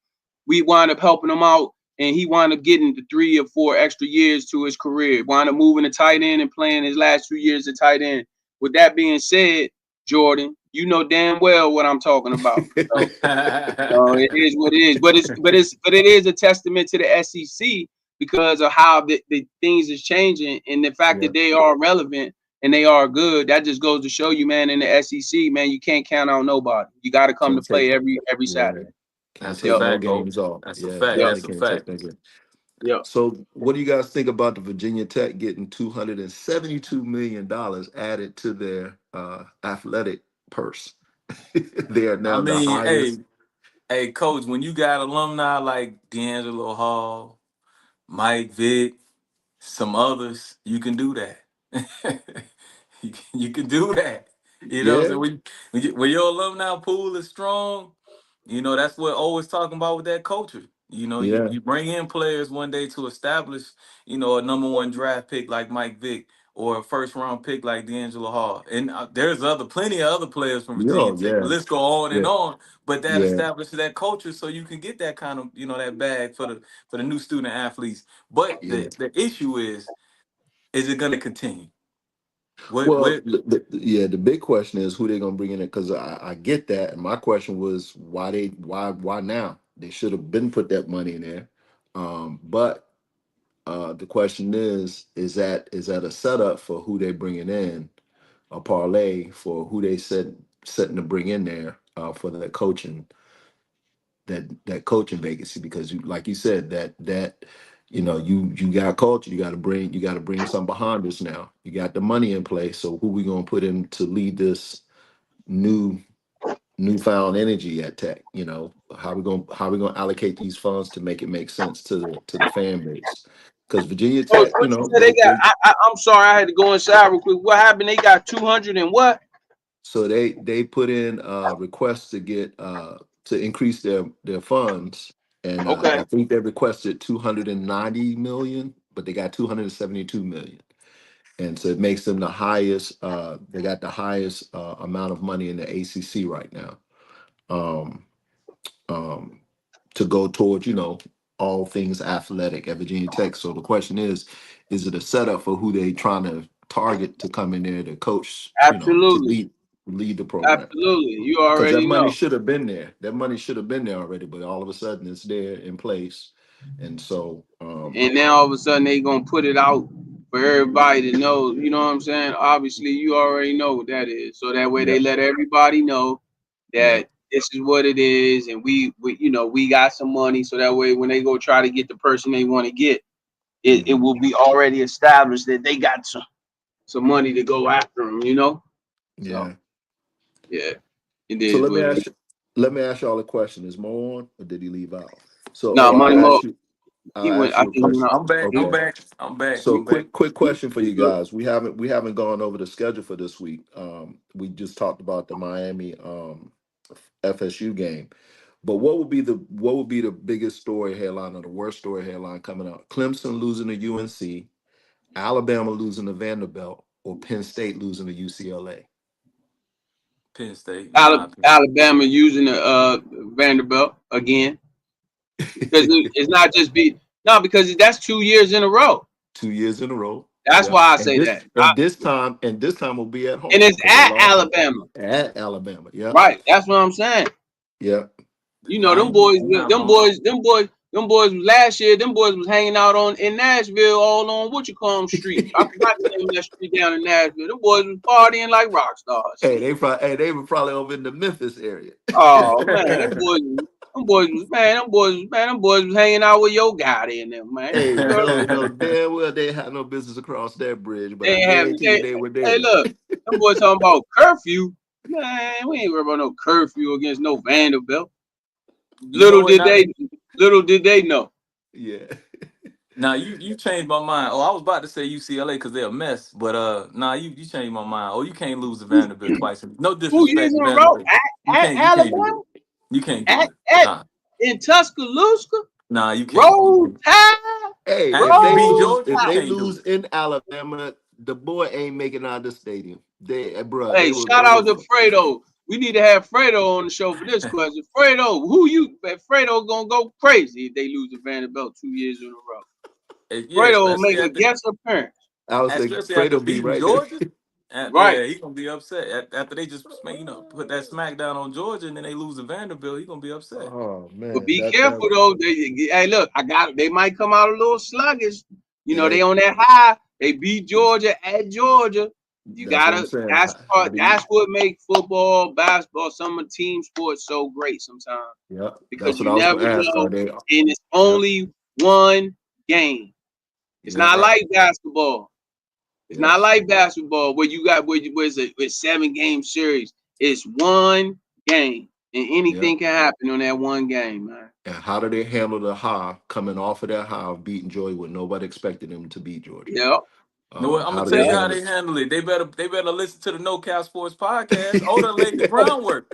We wind up helping him out, and he wound up getting the 3 or 4 extra years to his career. Wind up moving to tight end and playing his last 2 years at tight end. With that being said, Jordan, you know damn well what I'm talking about. So, it is what it is, but it is a testament to the SEC because of how the things is changing, and the fact that they are relevant and they are good. That just goes to show you, man, in the SEC, man, you can't count on nobody. You got to come to play every Saturday. That's a fact. Games off. That's a fact. That's a fact. Yeah. So, what do you guys think about the Virginia Tech getting $272 million added to their athletic purse? They are now the highest. Hey, Coach, when you got alumni like D'Angelo Hall, Mike Vick, some others, you can do that. You can do that. You know what I'm saying? When your alumni pool is strong, you know, that's what always talking about with that culture. You know, you bring in players one day to establish, you know, a #1 draft pick like Mike Vick or a first-round pick like D'Angelo Hall. And there's plenty of other players from Virginia Tech. The list go on and on, but that establishes that culture so you can get that kind of, you know, that bag for the new student athletes. But the issue is it going to continue? The big question is who they're gonna bring in it, because I get that, and my question was why now? They should have been put that money in there. But the question is that a setup for who they bringing in, a parlay for who they setting to bring in there for that coaching vacancy? Because like you said, that you know, you got culture, you got to bring some behind us now. You got the money in place, so who we gonna put in to lead this newfound energy at Tech? You know, how we gonna allocate these funds to make sense to the fan base? Because Virginia Tech, I'm sorry, I had to go inside real quick. What happened? They got 200 and what? So they put in requests to get to increase their funds, and Okay. I think they requested 290 million, but they got 272 million, and so it makes them the highest. They got the highest amount of money in the ACC right now. Um, um, to go towards, all things athletic at Virginia Tech. So the question is it a setup for who they trying to target to come in there to coach, to Absolutely. lead the program? Absolutely. You Because that already money know. should have been there. That money should have been there already, but all of a sudden it's there in place. And so, And then all of a sudden they gonna put it out for everybody to know. You know what I'm saying? Obviously, you already know what that is. So that way yeah, they let everybody know yeah, that this is what it is, and we got some money. So that way when they go try to get the person they want to get, it mhm, will be already established that they got some money to go after them. So yeah. yeah, it So is let me what it is. ask y'all a question. Is Mo on or did he leave out? So, No, Money Mo, he I'll went. ask I you a think he went question. out. I'm back. I'm Okay. back. I'm back. So I'm back. quick question for You you good? guys. We haven't gone over the schedule for this week. We just talked about the Miami FSU game. But what would be the biggest story headline or the worst story headline coming out? Clemson losing to UNC, Alabama losing to Vanderbilt, or Penn State losing to UCLA? Penn State, in my opinion. Alabama using the Vanderbilt again because it's not just because that's 2 years in a row. 2 years in a row. That's Yep. why I And say this that. and this time will be at And home it's because they at lost Alabama, at Alabama. Yep. right? That's what I'm saying. Yep. Nah, you not wrong. Them boys was last year. Them boys was hanging out in Nashville, all on what you call them street. I forgot the name of that street down in Nashville. Them boys was partying like rock stars. Hey, they were probably over in the Memphis area. Oh man, them boys was hanging out with your guy in them, man. Hey, You heard? no, damn well they had no business across that bridge, but They I ain't have guarantee you they were hey there. look, them boys talking about curfew. Man, we ain't worried about no curfew against no Vanderbilt. You know what? Little did they know. Yeah. Now you changed my mind. Oh, I was about to say UCLA because they're a mess, but nah, you changed my mind. Oh, you can't lose to Vanderbilt twice. No 2 years disrespect to in a row Vanderbilt. at You can't do Alabama, it. You can't do at it. at Nah, in Tuscaloosa. nah, you can't. Roll Tide, Hey, if After you they beat roll lose, Georgia, if you Tide. they can't do lose it. in Alabama, the boy ain't making out of the stadium. Bruh, Hey, shout they were out to Fredo. We need to have Fredo on the show for this question. Fredo, Fredo gonna go crazy if they lose to Vanderbilt 2 years in a row. Yeah, Fredo will especially make a guest appearance. I would say especially after Fredo be beating right there. Georgia. Right. Yeah, he gonna be upset after they just put that smack down on Georgia and then they lose to Vanderbilt. He gonna be upset. Oh But man, be that careful though. Hey, look, they might come out a little sluggish. They hey, on that high. They beat Georgia at Georgia. You that's what I'm gotta. saying. That's Be that's what makes football, basketball, some of team sports so great sometimes yeah, because that's what you I was never gonna ask. know, Are they? and it's Yep, only one game. It's yep, not like basketball. It's yep, not like basketball where you got where it's 7 game series. It's one game, and yep. anything can happen on that one game, man. And how do they handle the high coming off of that high of beating Georgia when nobody expected them to beat Georgia? Yep. No, I'm How gonna do tell they Yep. you how handle they it? handle it. They better listen to the No Cap Sports podcast. Oda laid the groundwork.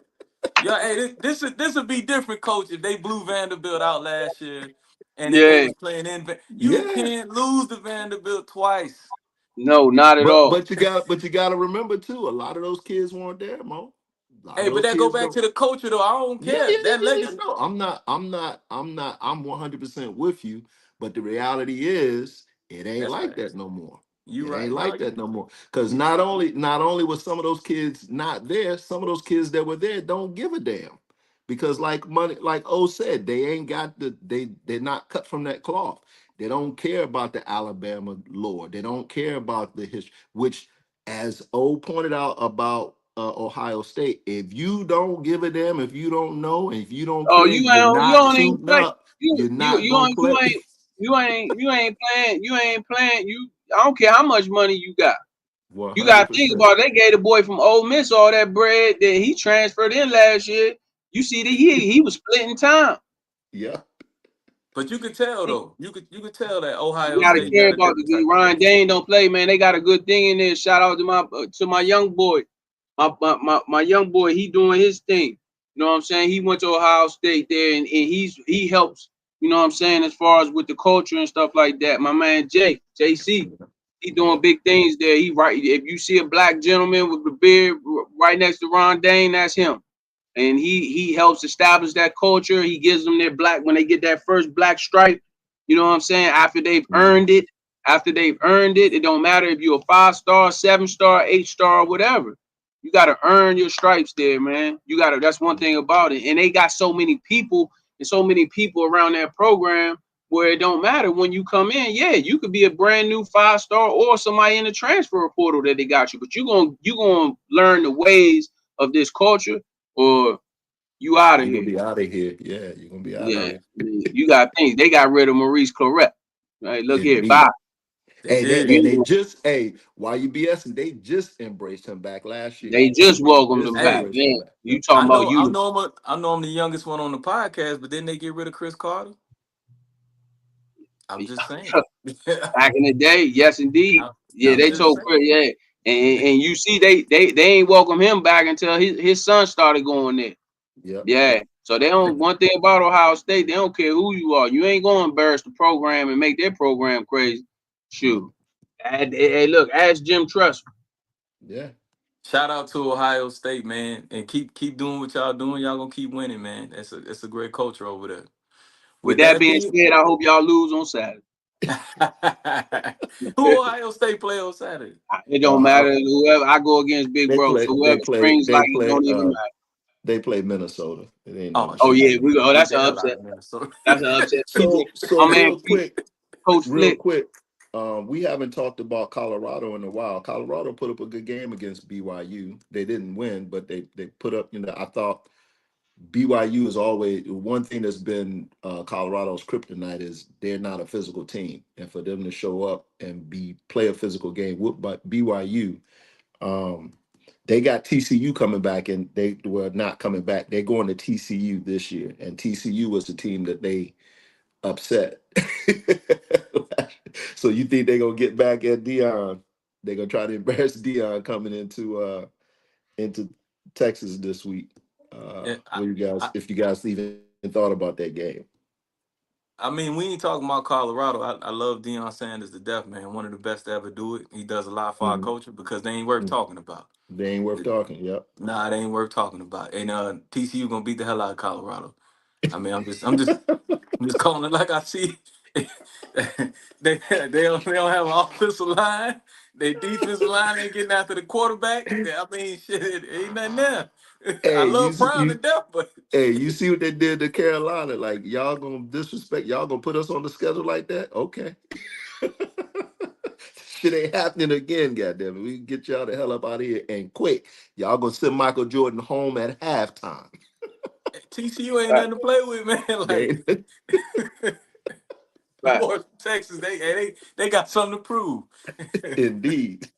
Yeah, hey, this would be different, coach, if they blew Vanderbilt out last year, and if they Yeah. was playing you Yeah, can't lose to Vanderbilt twice. No, not at but all. you got to remember too. A lot of those kids weren't there, Mo. A lot Hey, of but those that go kids back don't. to the culture though. I don't Yeah, care yeah, yeah, that yeah, yeah. legacy. No, I'm not. I'm 100% with you. But the reality is, it ain't That's like that facts. no more. You It ain't right? No, like that no more. Because not only were some of those kids not there, some of those kids that were there don't give a damn. Because like O said, they ain't got they're not cut from that cloth. They don't care about the Alabama lore. They don't care about the history, which, as O pointed out about Ohio State, if you don't give a damn, if you don't know, and if you don't Oh, care, you're you not don't even suiting play. up. You You're you not you gonna ain't play. you ain't playing. You ain't playing. I don't care how much money you got. One You got hundred to think percent. about it. They gave the boy from Ole Miss all that bread that he transferred in last year. You see that he was splitting time. Yeah. but you could tell though. You could tell that You Ohio got to State care got a about different the type of Ryan coach. Dane don't play, man. They got a good thing in there. Shout out to my young boy. my young boy, he doing his thing. You know what I'm saying? He went to Ohio State there, and he helps. You know what I'm saying, as far as with the culture and stuff like that. My man JC, he doing Yeah. big things there. He right. If you see a black gentleman with the beard right next to Ron Dane, that's him. And he helps establish that culture. He gives them their black when they get that first black stripe. You know what I'm saying? After they've earned it, it don't matter if you're a 5-star, 7-star, 8-star, whatever. You got to earn your stripes there, man. You got to. That's one thing about it. And they got so many people around that program where it don't matter when you come in. Yeah, you could be a brand new 5-star or somebody in the transfer portal that they got you, but you gonna learn the ways of this culture, or you out of You're gonna here. be out of here. Yeah, you're gonna be out of Yeah, here. you got things. They got rid of Maurice Claret. Right, look here, bye. Indeed. They Hey, did. they just why you BSing? They just embraced him back last year. They just They welcomed just him back. Hey, embraced him Man, back. you Yep. talking about you I know I'm the youngest one on the podcast, but then they get rid of Chris Carter. I'm just saying. back in the day? Yes, indeed. Yeah, I'm they just told saying. Chris. Yeah, and you see, they ain't welcome him back until his son started going there. Yep. Yeah. So they don't. One thing about Ohio State, they don't care who you are. You ain't gonna embarrass the program and make their program crazy. Shoot. Hey, look, ask Jim Trust. Yeah. Shout out to Ohio State, man, and keep doing what y'all doing. Y'all gonna keep winning, man. It's a great culture over there. With With that that being being, said, I hope y'all lose on Saturday. who Ohio State play on Saturday? It don't Uh, matter whoever I go against, big they bro. play. So They whoever play. springs They like it play. don't even matter. They play Minnesota. It ain't Oh nothing Oh shit, yeah, serious. we we go. gonna Oh, beat that's the an hell out upset. of Minnesota. That's an upset. So My man, real quick, Coach real Flick. quick. We haven't talked about Colorado in a while. Colorado put up a good game against BYU. They didn't win, but they put up. I thought BYU is always one thing that's been Colorado's kryptonite is they're not a physical team, and for them to show up and play a physical game with BYU, they got TCU coming back, and they were not coming back. They're going to TCU this year, and TCU was the team that they upset. So you think they're gonna get back at Dion? They're gonna try to embarrass Dion coming into Texas this week. Yeah, What you guys, I, if you guys even thought about that game? I mean, we ain't talking about Colorado. I love Deion Sanders to death, man. One of the best to ever do it. He does a lot for our Mhm. culture because they ain't worth talking about. They ain't worth talking. Yep. Nah, they ain't worth talking about. And TCU gonna beat the hell out of Colorado. I mean, I'm just calling it like I see. They don't have an offensive line. Their defensive line ain't getting after the quarterback. I mean, shit, ain't nothing there. I Hey, love Brown to death, but you see what they did to Carolina? Like y'all gonna disrespect? Y'all gonna put us on the schedule like that? Okay. Shit ain't happening again, goddamn it. We can get y'all the hell up out of here and quick. Y'all gonna send Michael Jordan home at halftime. TCU ain't Right, nothing to play with, man. Like They them right. boys from Texas, they got something to prove. indeed.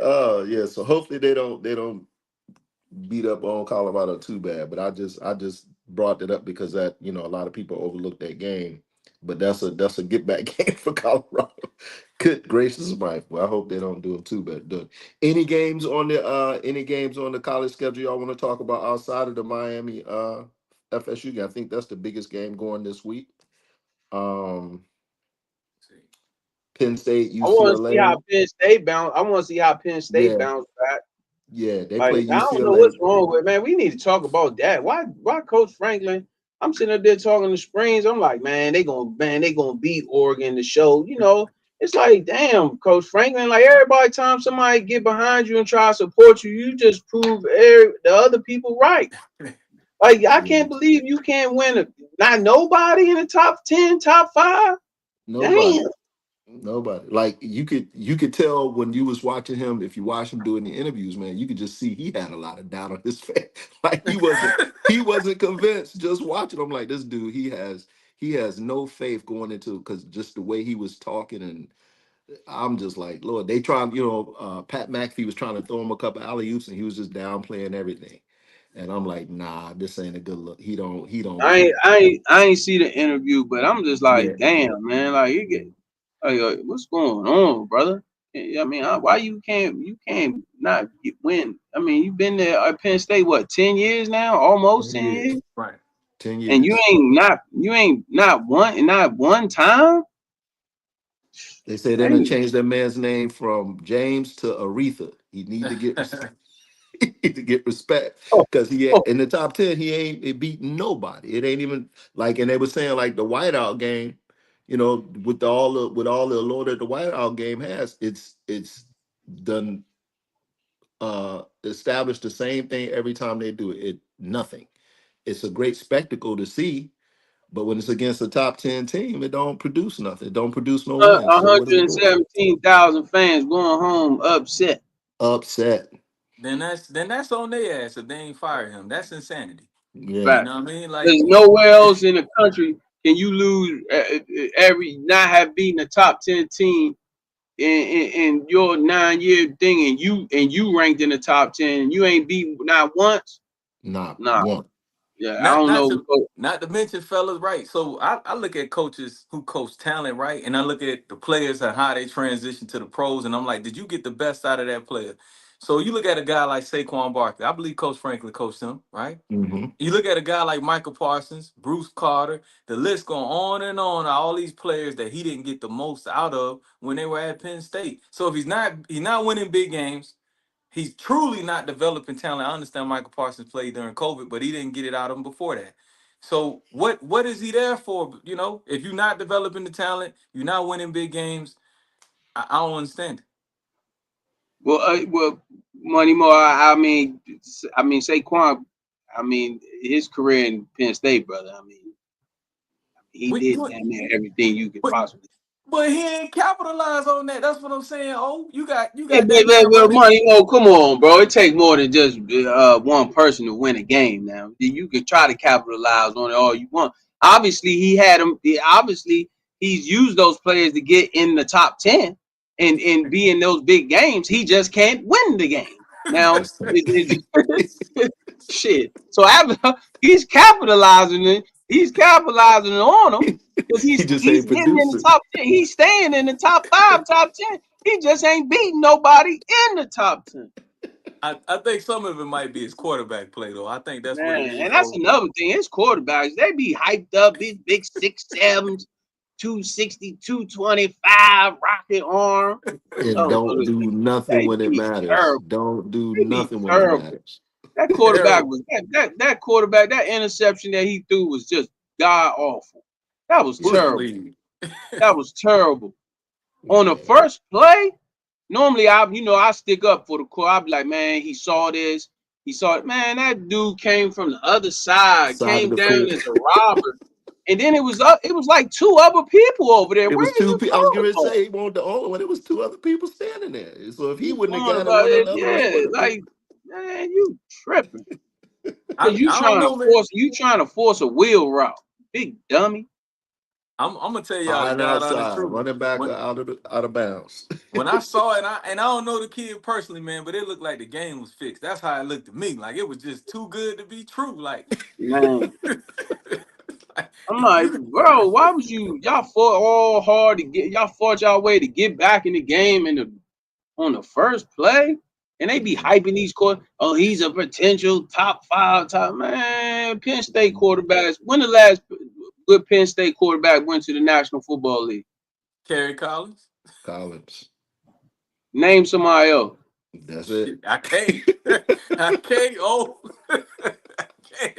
Oh yeah. So hopefully they don't beat up on Colorado too bad. But I just brought that up because that a lot of people overlooked that game. But that's a get back game for Colorado. Good gracious, Mike. Well, I hope they don't do them too bad. Any games on the college schedule y'all want to talk about outside of the Miami FSU game? I think that's the biggest game going this week. Um, Penn State, I want to see how UCLA. Penn State bounce. I want to see how Penn State Yeah, bounce back. yeah, they Like play I don't know UCLA. what's wrong with man. We need to talk about that. Why Coach Franklin? I'm sitting up there talking to Springs. I'm like, they gonna beat Oregon to show. It's like, damn, Coach Franklin. Like everybody, time somebody get behind you and try to support you, you just prove the other people right. Like I Yeah, can't believe you can't win. Not nobody in the top 10, top 5. nobody. Damn. Nobody. Like you could tell when you was watching him, if you watch him doing the interviews, man, you could just see he had a lot of doubt on his face. Like he wasn't convinced just watching him. Like this dude, he has no faith going into because just the way he was talking, and I'm just like, Lord, they trying, Pat McAfee was trying to throw him a couple alley oops and he was just downplaying everything. And I'm like, nah, this ain't a good look. I ain't see the interview, but I'm just Yeah. like, damn, man, like you get, like, what's going on, brother? I mean, why you can't not win? I mean, you've been there at Penn State what 10 years now, almost 10 years. years, Right. 10 and years. you ain't not one time. They say they're gonna change that man's name from James to Aretha. He need to get to get respect Oh, because oh, in the top 10 he ain't beating nobody. It ain't even like, and they were saying like the whiteout game, with all the allure that the whiteout game has, it's done established the same thing every time they do it. Nothing. It's a great spectacle to see, but when it's against a top 10 team, it don't produce nothing. It don't produce no wins. So what are we doing? 117,000 fans going home upset. Upset. Then that's on their ass if they ain't fire him. That's insanity. Yeah. You Right. know what I mean? Like, There's nowhere else in the country can you lose not have beaten a top 10 team in your 9-year thing, and you ranked in the top 10, and you ain't beat not once. Not Nah, one. yeah, I not don't not know. to not to mention, fellas, right? So I look at coaches who coach talent, right? And I look at the players and how they transition to the pros, and I'm like, did you get the best out of that player? So you look at a guy like Saquon Barkley. I believe Coach Franklin coached him, right? Mm-hmm. You look at a guy like Michael Parsons, Bruce Carter, the list going on and on. All these players that he didn't get the most out of when they were at Penn State. So if he's not winning big games, he's truly not developing talent. I understand Michael Parsons played during COVID, but he didn't get it out of him before that. So what is he there for? You know, if you're not developing the talent, you're not winning big games. I don't understand it. Well, Money More. I mean, Saquon. I mean, his career in Penn State, brother. I mean, he We, did damn near everything you could but possibly. but he ain't capitalized on that. That's what I'm saying. Oh, you got Hey, that man but running. Money More. Come on, bro. It takes more than just one person to win a game. Now you can try to capitalize on it all you want. Obviously, he had him. Obviously, he's used those players to get in the top 10 and be in those big games. He just can't win the game. Now, That's it. shit. So after he's capitalizing it, he's capitalizing on them because He just he's ain't getting in the producing. top 10. He's staying in the top 5, top 10. He just ain't beating nobody in the top 10. I think some of it might be his quarterback play though. I think that's what it Man, is. and that's So another thing. His quarterbacks, they be hyped up, big 6'7", 260, 225, rocket arm. And Oh, don't do nothing they when it be matters. terrible. Don't do They be nothing when it terrible. matters. That quarterback terrible. was that quarterback, that interception that he threw was just god awful. That was Bush terrible. league. That was terrible. On the Yeah. first play, normally I stick up for the court. I'll be like, man, he saw this. He saw it. Man, that dude came from the other side, Side of came the down field. as a robber. And then it was like two other people over there. It What was are two you people. I was talking going to about? say he wasn't the only one. It was two other people standing there. So if he You wouldn't have going got it, about one it? another one Yeah, would have been. like, man, you tripping. I, Because you I don't trying to know, man. force a wheel route. Big dummy. I'm gonna tell y'all the High and God honest outside, truth. running back When out of bounds. when I saw it, I don't know the kid personally, man, but it looked like the game was fixed. That's how it looked to me. Like it was just too good to be true. Like, Man. like, I'm like, you, bro, why was y'all fought all hard to y'all fought y'all way to get back in the game on the first play? And they be hyping these court. Oh, he's a potential top 5 top man. Penn State quarterbacks. When the last good Penn State quarterback went to the National Football League? Kerry Collins. Collins. Name somebody else. That's it. Shit, I can't. I can't. Oh, I can't.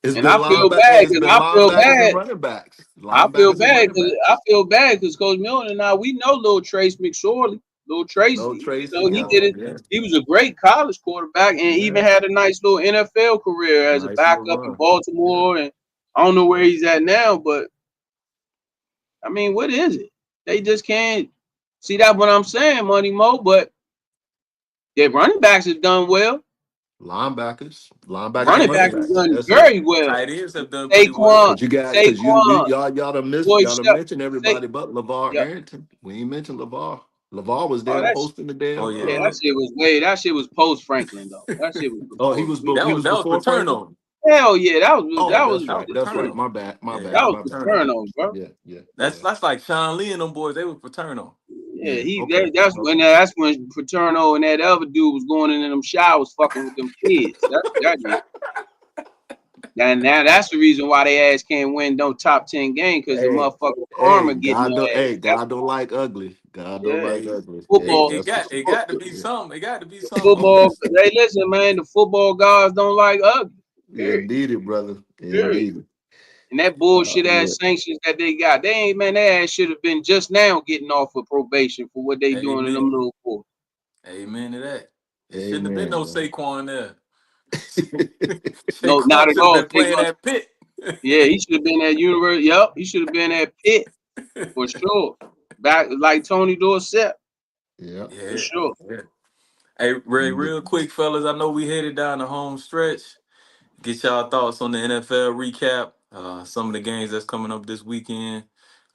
It's And been I feel bad it's because been linebackers and running backs. Linebackers and running backs. I feel bad because Coach Milner and I, we know little Trace McSorley. Little No Tracy, Tracy. he Yeah. did it. Yeah. He was a great college quarterback and even Yeah. had a nice little NFL career as a Nice little backup in run. Baltimore. And I don't know where he's at now, but I mean, what is it? They just can't see that what I'm saying, Money Mo. But their running backs have done well. Linebackers and Running Tight running backs have ends. backs. done That's it. very well. Tight ends have done pretty well. Saquon, But you got because Saquon, Boy, y'all done mentioned everybody but LeVar yeah. Arrington. We ain't mentioned LeVar. LeVar was Oh, there hosting the Oh damn. yeah, yeah. that shit was post Franklin though. That shit was Oh, post. That was before Franklin. Paterno. Hell yeah, that Oh, was That was that's right. Paterno. My bad. Yeah, that that was was My bad. Paterno. Paterno, bro. Yeah. That's like Sean Lee and them boys. They were Paterno. Yeah, Okay. that's when Paterno and that other dude was going into them showers fucking with them kids. That's that nigga. And now that's the reason why they ass can't win no top 10 game because the Hey, motherfucking karma getting God don't. their ass. Hey, God don't like ugly. God don't Yeah, like ugly. Hey, football, It that's got to be something. It got to be something. football. Hey, listen, man, the football guys don't like ugly. Period. indeed it, brother. Period. Indeed. And that bullshit Yeah. ass sanctions that they got, they ain't man. Their ass should have been just now getting off of probation for what they doing in them Amen. little boys. Amen to that. It shouldn't have been Amen, no man. Saquon there. No, not Saquon at should have all. been playing at Pitt. Yeah, he should have been at University. Yup, he should have been at Pitt for sure. Back like Tony Dorsett Yeah. for Yeah. sure. Yeah. Hey, Ray, Mm. real quick, fellas. I know we headed down the home stretch. Get y'all thoughts on the NFL recap. Some of the games that's coming up this weekend.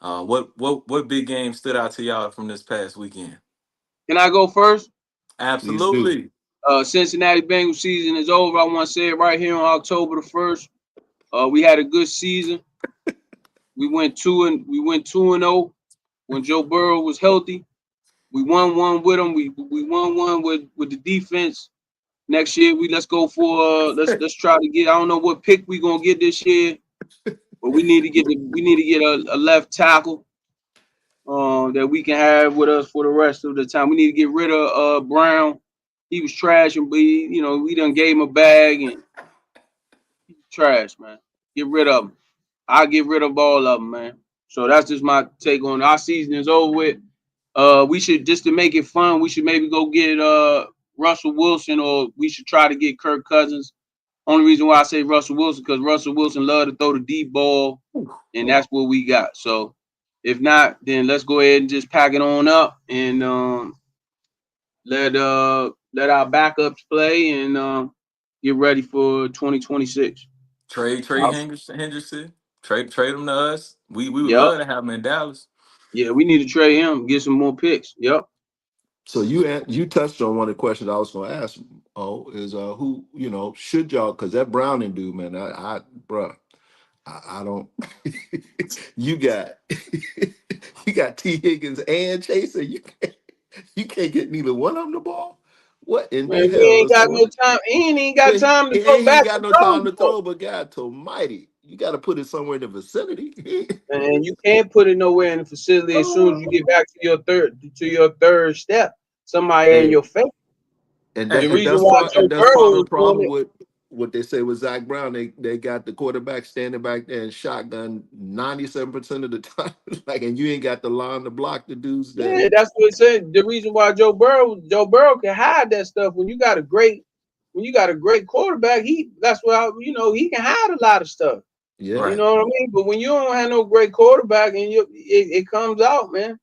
What big game stood out to y'all from this past weekend? Can I go first? Please do. Absolutely. Cincinnati Bengals season is over. I want to say it right here on October the 1st. We had a good season. We went 2-0 when Joe Burrow was healthy. We won one with him. We won one with the defense. Next year let's go for let's try to get. I don't know what pick we gonna get this year, but we need to get a left tackle that we can have with us for the rest of the time. We need to get rid of Brown. He was trash, and we done gave him a bag and trash, man. Get rid of him. I get rid of all of them, man. So that's just my take on it. Our season is over with. We should, just to make it fun, we should maybe go get Russell Wilson, or we should try to get Kirk Cousins. Only reason why I say Russell Wilson because Russell Wilson love to throw the deep ball, and that's what we got. So if not, then let's go ahead and just pack it on up and let our backups play and get ready for 2026. Trade Henderson. Trade him to us. We would Yep. love to have him in Dallas. Yeah, we need to trade him, get some more picks. Yep. So you touched on one of the questions I was going to ask. Oh, is who should y'all? Because that Browning dude, man, bruh, I don't. you got you got T Higgins and Chaser. You can't get neither one of them the ball. What in the Man, he hell ain't is got going? no time. He ain't got Yeah, time to he go ain't back got to no time throwing to for. throw, but God Almighty, you got to put it somewhere in the vicinity. And you can't put it nowhere in the facility as soon as you get back to your third step. Somebody in Hey, your face. and Hey, The that and reason that's why part Joe and that's part Burrow of the was doing problem it, with what they say with Zach Brown. They got the quarterback standing back there and shotgun 97% of the time. Like, and you ain't got the line to block the dudes that. yeah, that's what it said. The reason why Joe Burrow can hide that stuff when you got a great quarterback, that's why he can hide a lot of stuff. Yeah. You right. know what I mean? But when you don't have no great quarterback and it comes out, man.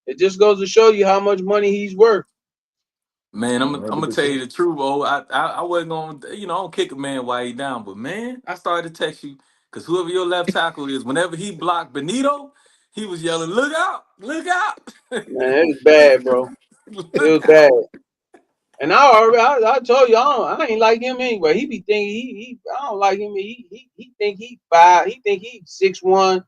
It just goes to show you how much money he's worth. Man, I'm gonna tell you 100%. the truth, oh. I wasn't gonna, I don't kick a man while he down, but man, I started to text you because whoever your left tackle is, whenever he blocked Benito, he was yelling, "Look out! Look out! Man, it was bad, bro. It was Look bad. out!" And I told you I ain't like him anyway. He be thinking I don't like him. He think he 5. He think he 6'1",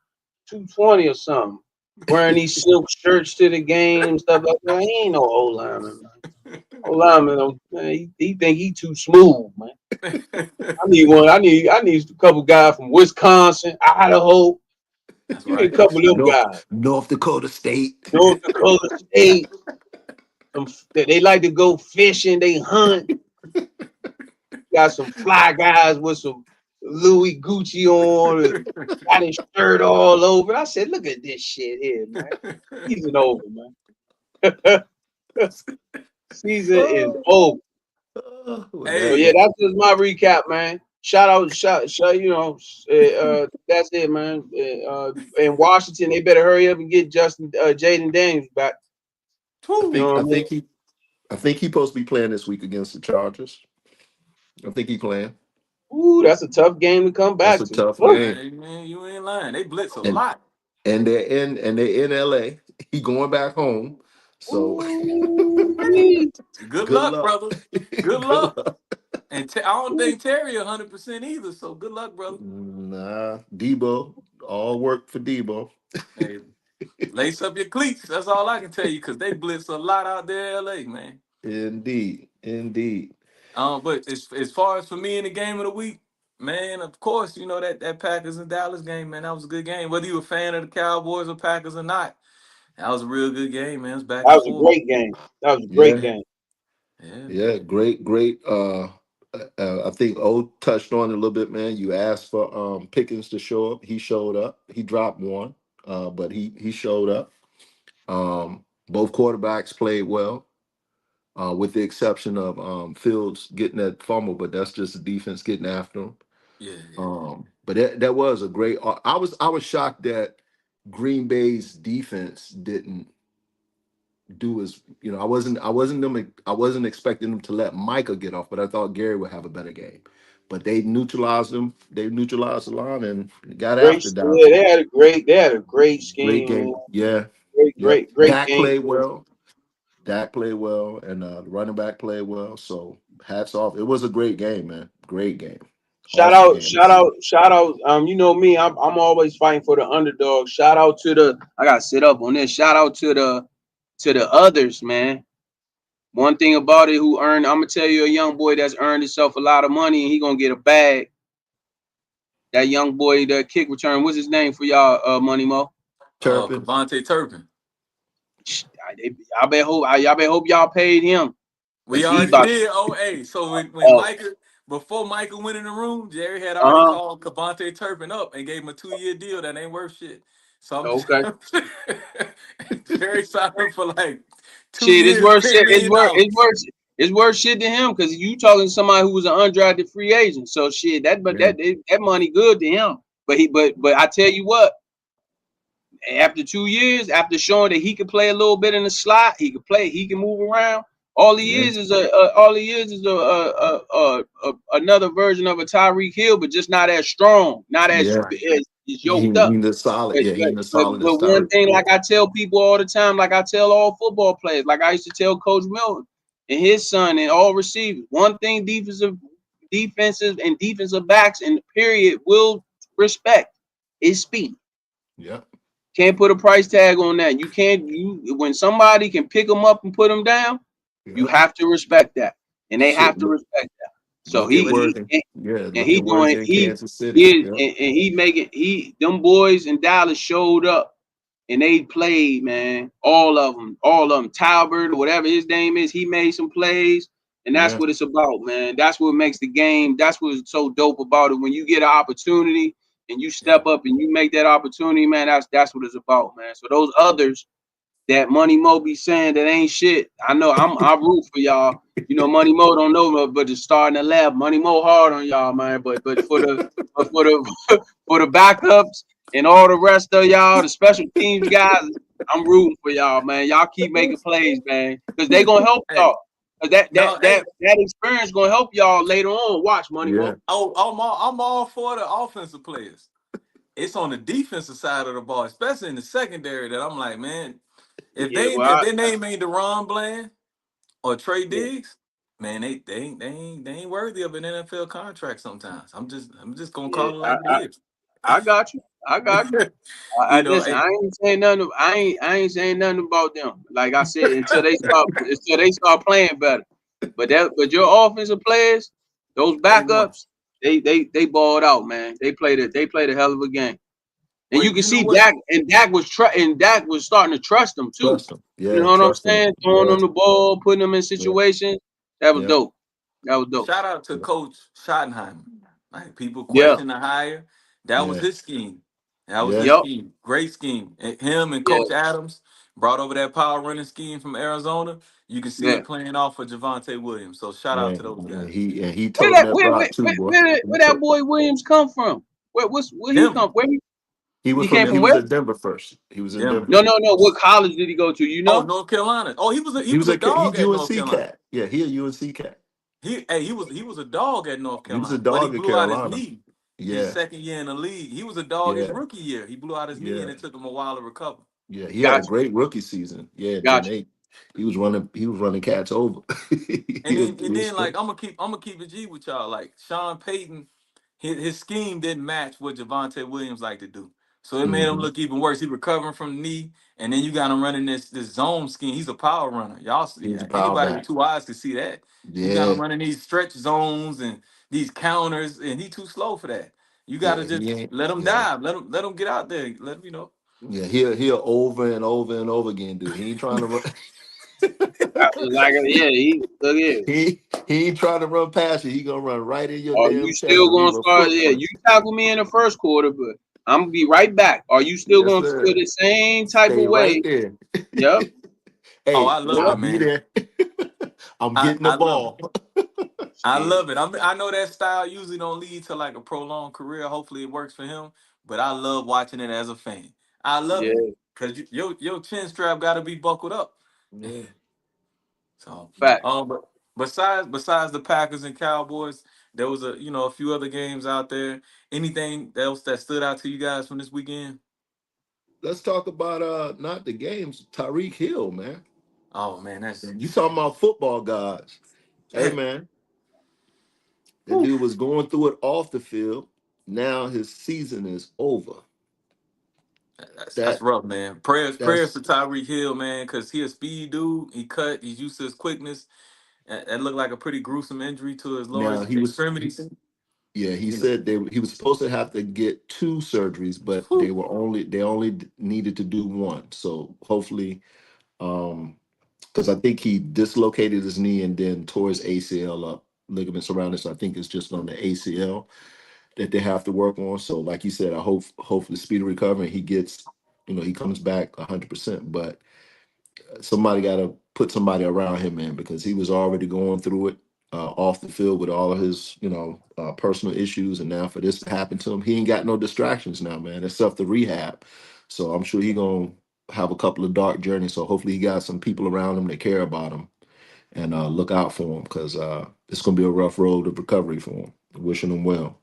220 or something. Wearing these silk shirts to the game and stuff like that. He ain't no old lineman, man. Old lineman, man, he think he too smooth, man. I need one. I need a couple guys from Wisconsin, Idaho. That's Give me a right. couple of them North guys. North Dakota State. North Dakota State. They like to go fishing. They hunt. Got some fly guys with some Louis Gucci on, and got his shirt all over. I said, look at this shit here, man. Season over, man. Season is Oh, over. well, So Hey, yeah, that's just my recap, man. Shout out, that's it, man. In Washington, they better hurry up and get Jaden Daniels back. I You know think what I I mean? think he I think he's supposed to be playing this week against the Chargers. I think he playing. Ooh, that's a tough game to come That's back a to. tough Woo. game. hey, man, you ain't lying. They blitz a And lot. they're in LA. He going back home. So Ooh. Good good luck, luck. brother. Good Good luck. luck. And I don't think Terry 100% either. So good luck, brother. Nah, Debo. All work for Debo. Hey, Lace up your cleats. That's all I can tell you, because they blitz a lot out there in LA, man. Indeed, indeed. But as far as for me in the game of the week, man, of course, you know that Packers and Dallas game, man, that was a good game. Whether you a fan of the Cowboys or Packers or not, that was a real good game, man. It's back That and was a forth. great game. That was a great Yeah, Yeah, game. yeah, yeah, great, great. I think O touched on it a little bit, man. You asked for Pickens to show up. He showed up. He dropped one, but he showed up. Both quarterbacks played well, with the exception of Fields getting that fumble, but that's just the defense getting after him. yeah, yeah. But that was a great. I was shocked that Green Bay's defense didn't do as I wasn't expecting them to let Micah get off, but I thought Gary would have a better game. But they neutralized him. They neutralized the line and got Great. after Yeah, Dallas. they had a great Great scheme, man. game. Yeah. Great, Yep. great, great game. Dak played well, and the running back played well. So hats off. It was a great game, man. Great game. Shout Awesome out, game to shout see. out, shout out. You know me, I'm always fighting for the underdog. Shout out to the I gotta sit up on this. Shout out to the others, man. One thing about it, I'm gonna tell you a young boy that's earned himself a lot of money and he gonna get a bag. That young boy, the kick return, what's his name for y'all, Money Mo? Turpin. Kavontae Turpin. Y'all better hope y'all paid him. We Cause he already about did. Oh, hey. So when oh, Micah, before Michael went in the room, Jerry had already uh-huh. called Kavontae Turpin up and gave him a 2-year deal that ain't worth shit. So I'm just Okay. Jerry signed him for like two Shit, it's years, worth $10 shit. It's million. worth it's worth it's worth shit to him because you talking to somebody who was an undrafted free agent. So shit, Yeah. that money good to him. But I tell you what, after 2 years, after showing that he could play a little bit in the slot, he can move around. All he Yeah. is is another version of a Tyreek Hill, but just not as strong, not as, Yeah. as He, yoked up. he's a solid. Yeah, he's a solid as But one Tyreek. thing, Yeah. like I tell people all the time, like I tell all football players, like I used to tell Coach Milton and his son and all receivers, one thing defensive and defensive backs and period will respect is speed. Yeah. Can't put a price tag on that. When somebody can pick them up and put them down, you Yeah. have to respect that, and they Shit. have to respect that. So Look at But he, Worthy. Yeah. and Look he at Worthy doing in Kansas City. Yeah. and he making them boys in Dallas showed up and they played, man. All of them. Talbert, whatever his name is, he made some plays, and that's Yeah. what it's about, man. That's what makes the game. That's what's so dope about it. When you get an opportunity and you yeah. step up and you make that opportunity, man. That's what it's about, man. So those others that Money Mo be saying that ain't shit. I know I root for y'all. You know, Money Mo don't know, but it's starting to laugh. Money Mo hard on y'all, man. But for the for the backups and all the rest of y'all, the special teams guys, I'm rooting for y'all, man. Y'all keep making plays, man, because they gonna help Hey, y'all. 'Cause that no, that hey, that that experience gonna help y'all later on. Watch Money Yeah. Mo. I'm all for the offensive players. It's on the defensive side of the ball, especially in the secondary, that I'm like, man, Yeah, if well, their name ain't Deron Bland or Trey yeah, Diggs, man, they ain't worthy of an NFL contract sometimes. I'm just gonna yeah. call it like it I got you. I got you. is. You know, Listen, I ain't saying nothing. I ain't saying nothing about them. Like I said, until they start playing better. But your offensive players, those they won. backups, they balled out, man. They played a hell of a game. And Well, you can you know see what? Dak was starting to trust them too. Trust him. You Yeah. know what I'm Trust him. saying? Throwing Yeah. them the ball, putting them in Yeah. situations. That was Yeah. dope. That was dope. Shout out to Yeah. Coach Schottenheimer. Like, people Yeah. question the hire. That was Yeah. his scheme. That was his Yeah. Yep. scheme. Great scheme. And him and Yeah. Coach Adams brought over that power running scheme from Arizona. You can see Yeah. it playing off for Javante Williams. So shout out to those And guys. he Where toting that that rock too, boy. He where that tote. boy Williams come from? Where he Denver. come? Where He was he from came he from? was Where? at Denver first. He was in Denver. Denver No, no, first. no. What college did he go to? You Oh, know? North Carolina. Oh, he He was was a he's dog at North UNC Carolina. cat. Yeah, he a UNC cat. He was a dog at North He was a Carolina, but he dog at blew out his Carolina. knee his Yeah, second year in the league. He was a dog his yeah, rookie year. He blew out his knee yeah, and it took him a while to recover. yeah. He had a Gotcha. great rookie season. Yeah, then Gotcha. he was running cats over. And he then was like I'm gonna keep it G with y'all. Like Sean Payton, his scheme didn't match what Javante Williams like to do. So it made him look even worse. He recovering from the knee, and then you got him running this zone scheme. He's a power runner. Y'all see He's a power anybody with back. 2 eyes can see that. You got him Yeah, running these stretch zones and these counters, and he too slow for that. You got yeah, to just he ain't. let him Yeah, dive. Let him get out there. Let him, you know. yeah. He'll over and over and over again do. He ain't trying to run. Like, yeah, he look here. he ain't trying to run past you. He gonna run right in your Are you damn chest still and gonna leave a start? Yeah, footprint. you tackle me in the first quarter, but I'm gonna be right back. Are you still Yes, gonna feel sir. the same type Stay of right way? there. Yep, Oh, Hey, I love yep. it, I'll be man. there. I'm I getting the I love it. ball. I Shit. love it. I know that style usually don't lead to like a prolonged career. Hopefully it works for him, but I love watching it as a fan. I love it Yeah, because your chin strap got to be buckled up. Yeah. So, fact. but besides the Packers and Cowboys, there was a few other games out there. Anything else that stood out to you guys from this weekend? Let's talk about not the games. Tyreek Hill, man. Oh man, that's You talking about football guys? Hey, man, that Whew. dude was going through it off the field. Now his season is over. that's That rough, man. Prayers that's to Tyreek Hill, man, because he a speed dude. He's used to his quickness. That looked like a pretty gruesome injury to his lower now he was. extremities. Yeah, he You know, said he was supposed to have to get two surgeries, but whew. they only needed to do one. So hopefully, because I think he dislocated his knee and then tore his ACL up, ligaments around it. So I think it's just on the ACL that they have to work on. So like you said, I hopefully speedy recovery. He gets, he comes back 100%. But somebody got to put somebody around him, man, because he was already going through it off the field with all of his, personal issues, and now for this to happen to him, he ain't got no distractions now, man. Except the rehab. So I'm sure he gonna have a couple of dark journeys. So hopefully he got some people around him that care about him and look out for him because it's gonna be a rough road of recovery for him. Wishing him well.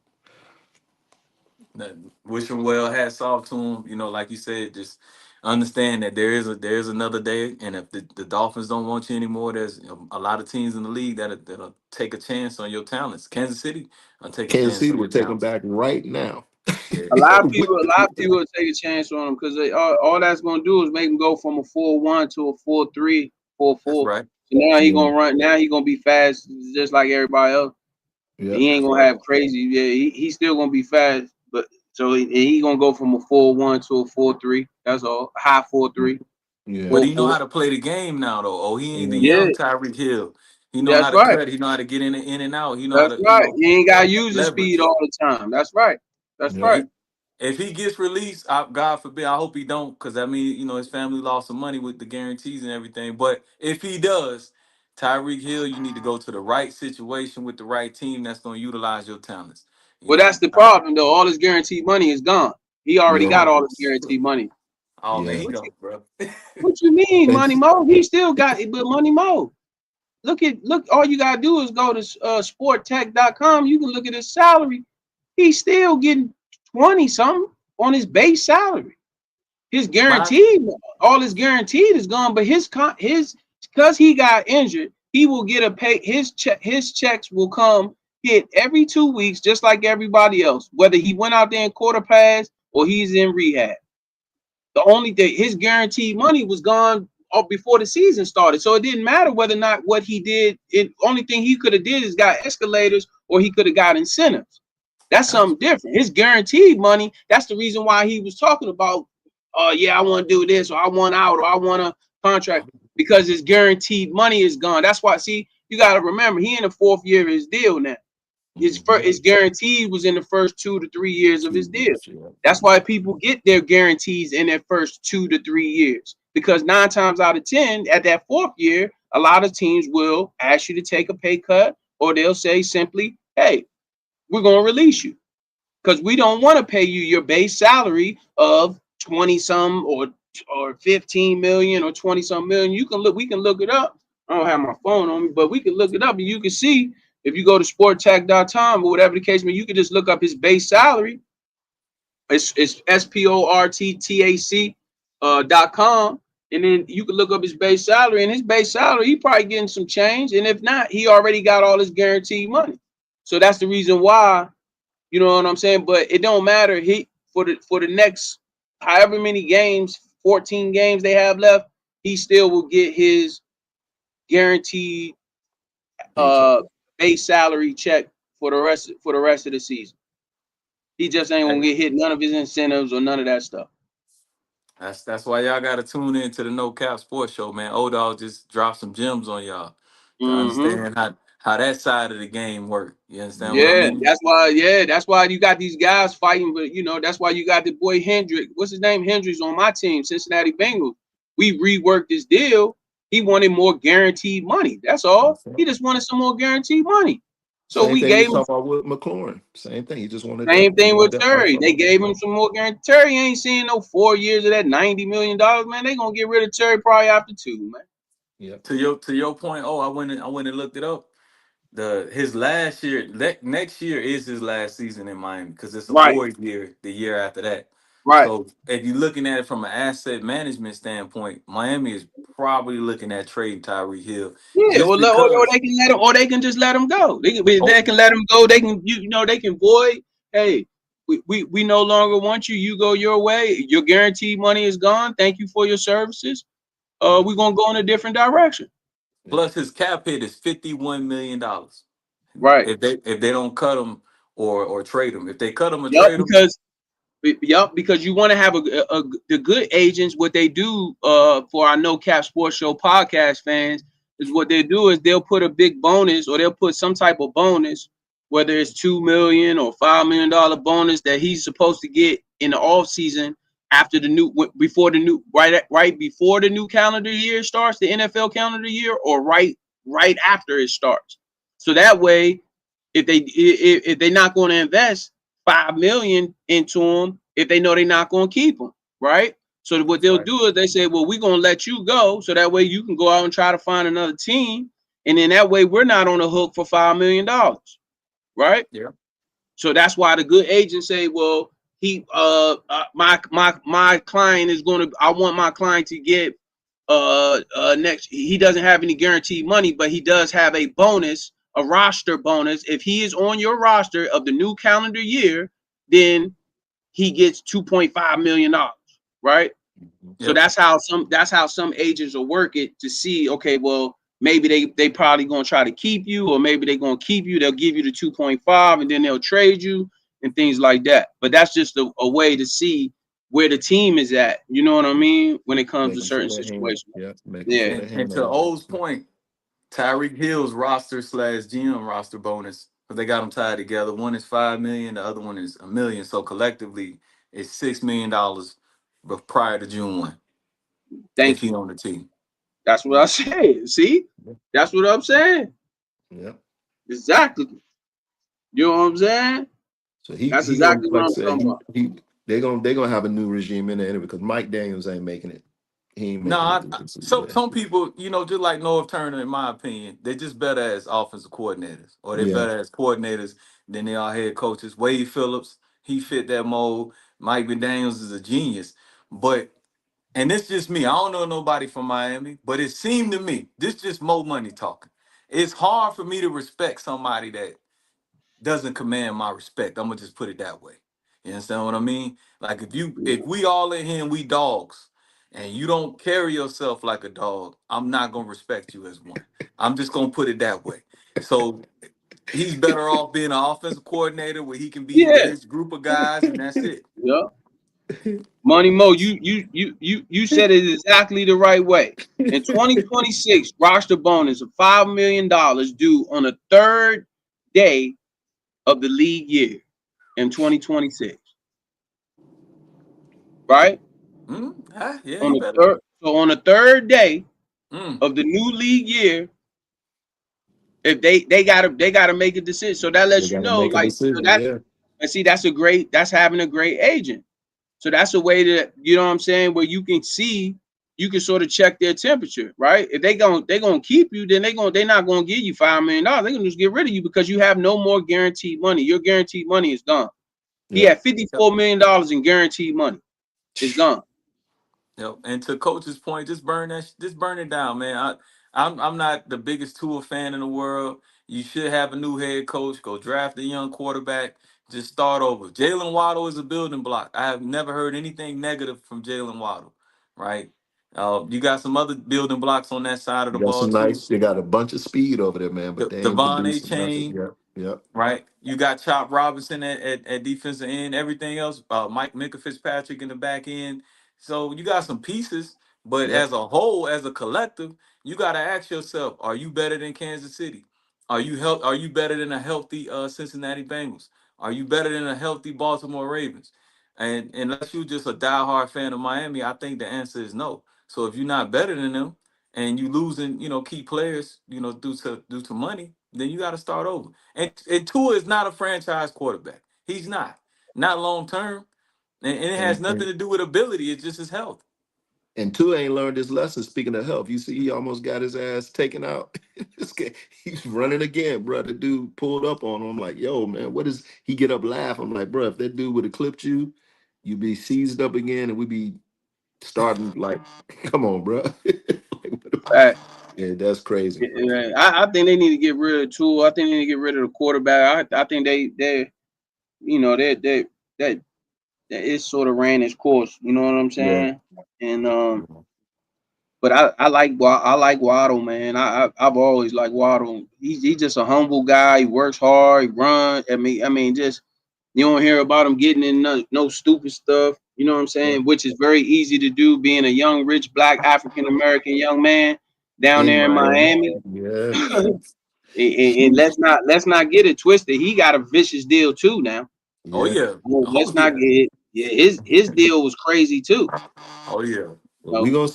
That- Wish him well. Hats off to him. Like you said, just understand that there is another day, and if the Dolphins don't want you anymore, there's a lot of teams in the league that'll take a chance on your talents. Kansas City will take a Kansas chance City on will your take him talents. back right now. Yeah, A lot of people will take a chance on him because all that's gonna do is make him go from a 4-1 to a 4-3, that's 4-4. right. So now he Yeah, gonna run. Now he gonna be fast just like everybody else. yeah, He ain't That's gonna right. have crazy. Yeah, he's still gonna be fast, but so he gonna go from a 4-1 to a 4-3. That's all. High 4-3, yeah, But he know 4-4. how to play the game now, though. Oh, he ain't the yeah, Yeah, young Tyreek Hill. He know how that's to right. cut. He know how to get in and out. He know how That's to, right. You ain't gotta use his speed leverage. all the time. That's right. That's yeah. right. If he gets released, God forbid, I hope he don't, because I mean, his family lost some money with the guarantees and everything. But if he does, Tyreek Hill, you need to go to the right situation with the right team that's going to utilize your talents. You Well, that's know, the problem though. All his guaranteed money is gone. He already Yeah, got oh, all his guaranteed money. oh man, yeah. he What you don't, bro. what you mean, And Money Mo? He still got it, but Money Mo. Look, all you gotta do is go to sporttech.com. You can look at his salary. He's still getting 20 something on his base salary. His But I, guaranteed, all his guaranteed is gone, but his because he got injured, he will get a pay. His checks will come hit every 2 weeks, just like everybody else, whether he went out there and caught a pass or he's in rehab. The only thing, his guaranteed money was gone before the season started, so it didn't matter whether or not what he did. It only thing he could have did is got escalators, or he could have got incentives. That's got something different. His guaranteed money. That's the reason why he was talking about, yeah, I want to do this, or I want out, or I want a contract, because his guaranteed money is gone. That's why. See, you got to remember, he in the 4th year of his deal now. His guaranteed was in the first 2 to 3 years of his deal. yeah, That's why people get their guarantees in their first 2 to 3 years, because 9 times out of 10, at that 4th year, a lot of teams will ask you to take a pay cut, or they'll say simply, "Hey, we're going to release you because we don't want to pay you your base salary of 20 some or 15 million or 20 some million." We can look it up. I don't have my phone on me, but we can look it up and you can see, if you go to sporttech.com or whatever the case may be, you can just look up his base salary. It's sporttac .com, and then you can look up his base salary, and his base salary, he probably getting some change, and if not, he already got all his guaranteed money. So that's the reason why, you know what I'm saying? But it don't matter. He for the next however many games, 14 games they have left, he still will get his guaranteed Paycheck. base salary check for the rest of the season. He just ain't gonna get hit none of his incentives or none of that stuff. That's why y'all gotta tune in to the No Cap Sports Show, man. O-Dog just dropped some gems on y'all to understand how that side of the game work. You understand what I Yeah, mean? that's why you got these guys fighting, but that's why you got the boy Hendrick. What's his name? Hendricks on my team, Cincinnati Bengals. We reworked this deal. He wanted more guaranteed money. That's all. He just wanted some more guaranteed money. So Same we thing we gave him talking about with McLaurin. Same thing. He just wanted that. same thing with That Terry. They upfront. gave him some more guarantee. Terry ain't seeing no 4 years of that $90 million, man. They gonna get rid of Terry probably after 2, man. Yeah. To your point, I went and looked it up. His last year, next year is his last season in Miami because it's a Right, void year the year after that. right. So if you're looking at it from an asset management standpoint, Miami is probably looking at trading Tyreek Hill Yeah, just or because. they can let him, or they can just let him go. They Oh, can let him go. They can, they can void. Hey, we no longer want you. You go your way. Your guaranteed money is gone. Thank you for your services. We're gonna go in a different direction. Yeah. plus his cap hit is $51 million. Right. If they don't cut him or trade him, if they cut him or Yep. trade him, Because you want to have the good agents. What they do for our No Cap Sports Show podcast fans is what they do is they'll put a big bonus or they'll put some type of bonus, whether it's $2 million or $5 million bonus that he's supposed to get in the off season after the new before the new right before the new calendar year starts, the NFL calendar year, or right after it starts. So that way, if they're not going to invest $5 million into him if they know they're not going to keep him, right? So what they'll right. do is they say, well, we're going to let you go so that way you can go out and try to find another team. And then that way we're not on the hook for $5 million, right? Yeah. So that's why the good agents say, well, my client is going to, I want my client to get next, he doesn't have any guaranteed money, but he does have a bonus, a roster bonus. If he is on your roster of the new calendar year, then he gets $2.5 million, right? So Yep. that's how some agents will work it to see, okay, well, maybe they probably gonna try to keep you, or maybe they're gonna keep you, they'll give you the 2.5 and then they'll trade you and things like that. But that's just a way to see where the team is at, you know what I mean, when it comes to Making sure certain that hand. situations. Yeah. Making Yeah. sure that And hand to on O's that. point, Tyreek Hill's roster / GM roster bonus, because they got them tied together. One is 5 million, the other one is a million. So collectively, it's $6 million, but prior to June 1, if Thank he you. on the team. That's what I said. See, that's what I'm saying. Yeah. Exactly. You know what I'm saying? So That's he gonna, exactly what like I I'm said, talking about. they're gonna have a new regime in there anyway because Mike Daniels ain't making it. He ain't No, making it this season. some people, just like North Turner, in my opinion, they're just better as offensive coordinators, or they're Yeah. better as coordinators than they are head coaches. Wade Phillips, he fit that mold. Mike McDaniels is a genius, but and it's just me. I don't know nobody from Miami, but it seemed to me this just more money talking. It's hard for me to respect somebody that doesn't command my respect. I'm gonna just put it that way. You understand what I mean? Like if we all in here and we dogs, and you don't carry yourself like a dog, I'm not gonna respect you as one. I'm just gonna put it that way. So he's better off being an offensive coordinator where he can be with Yeah. his group of guys, and that's it. Yeah. Money Mo, you said it exactly the right way. In 2026, roster bonus of $5 million due on the third day of the league year in 2026. Right? Yeah, On he the better. third, so on the third day Mm, of the new league year, if they gotta make a decision. So that They lets you gotta know, make a like, so decision. that's Yeah. and see, that's having a great agent. So that's a way that, you know what I'm saying, where you can see, you can sort of check their temperature, right? If they're gonna keep you, then they're not gonna give you $5 million. They're gonna just get rid of you because you have no more guaranteed money. Your guaranteed money is gone. He Yep. had $54 million in guaranteed money. It's gone. yep. And to Coach's point, just burn it down, man. I'm not the biggest Tua fan in the world, You should have a new head coach. Go draft a young quarterback. Just start over. Jalen Waddle is a building block. I have never heard anything negative from Jalen Waddle. Right? You got some other building blocks on that side of the You got ball some too. nice. They got a bunch of speed over there, man, but they ain't Devon A. producing nothing. Chain, Yep. Yep. right? You got Chop Robinson at defensive end. Everything else, Mike Minka Fitzpatrick in the back end. So you got some pieces, but Yep. as a whole, as a collective, you got to ask yourself: Are you better than Kansas City? Are you better than a healthy Cincinnati Bengals? Are you better than a healthy Baltimore Ravens? And unless you're just a diehard fan of Miami, I think the answer is no. So if you're not better than them, and you losing, key players, due to money, then you got to start over. And Tua is not a franchise quarterback. He's not long term, and it has And nothing and to do with ability. It's just his health. and Tua ain't learned his lesson. Speaking of health, you see, he almost got his ass taken out. This guy, he's running again, bro. The dude pulled up on him. I'm like, yo, man, what is he get up laugh? I'm like, bro, if that dude would have clipped you, you'd be seized up again, and we'd be starting like, come on, bro. Right. Yeah, that's crazy. Yeah, I think they need to get rid of Tua. I think they need to get rid of the quarterback. I think they that it sort of ran its course. You know what I'm Yeah. saying? And but I like Waddle, man. I've always liked Waddle. He's just a humble guy. He works hard. He runs. I mean, just you don't hear about him getting in no stupid stuff. You know what I'm Yeah. saying? Which is very easy to do, being a young, rich, black African American young man down In there in Miami. Miami. Yeah. And let's not get it twisted. He got a vicious deal too now. Oh Yeah. yeah, oh Let's not yeah, get it. Yeah, his deal was crazy too. oh yeah. Well, we So gonna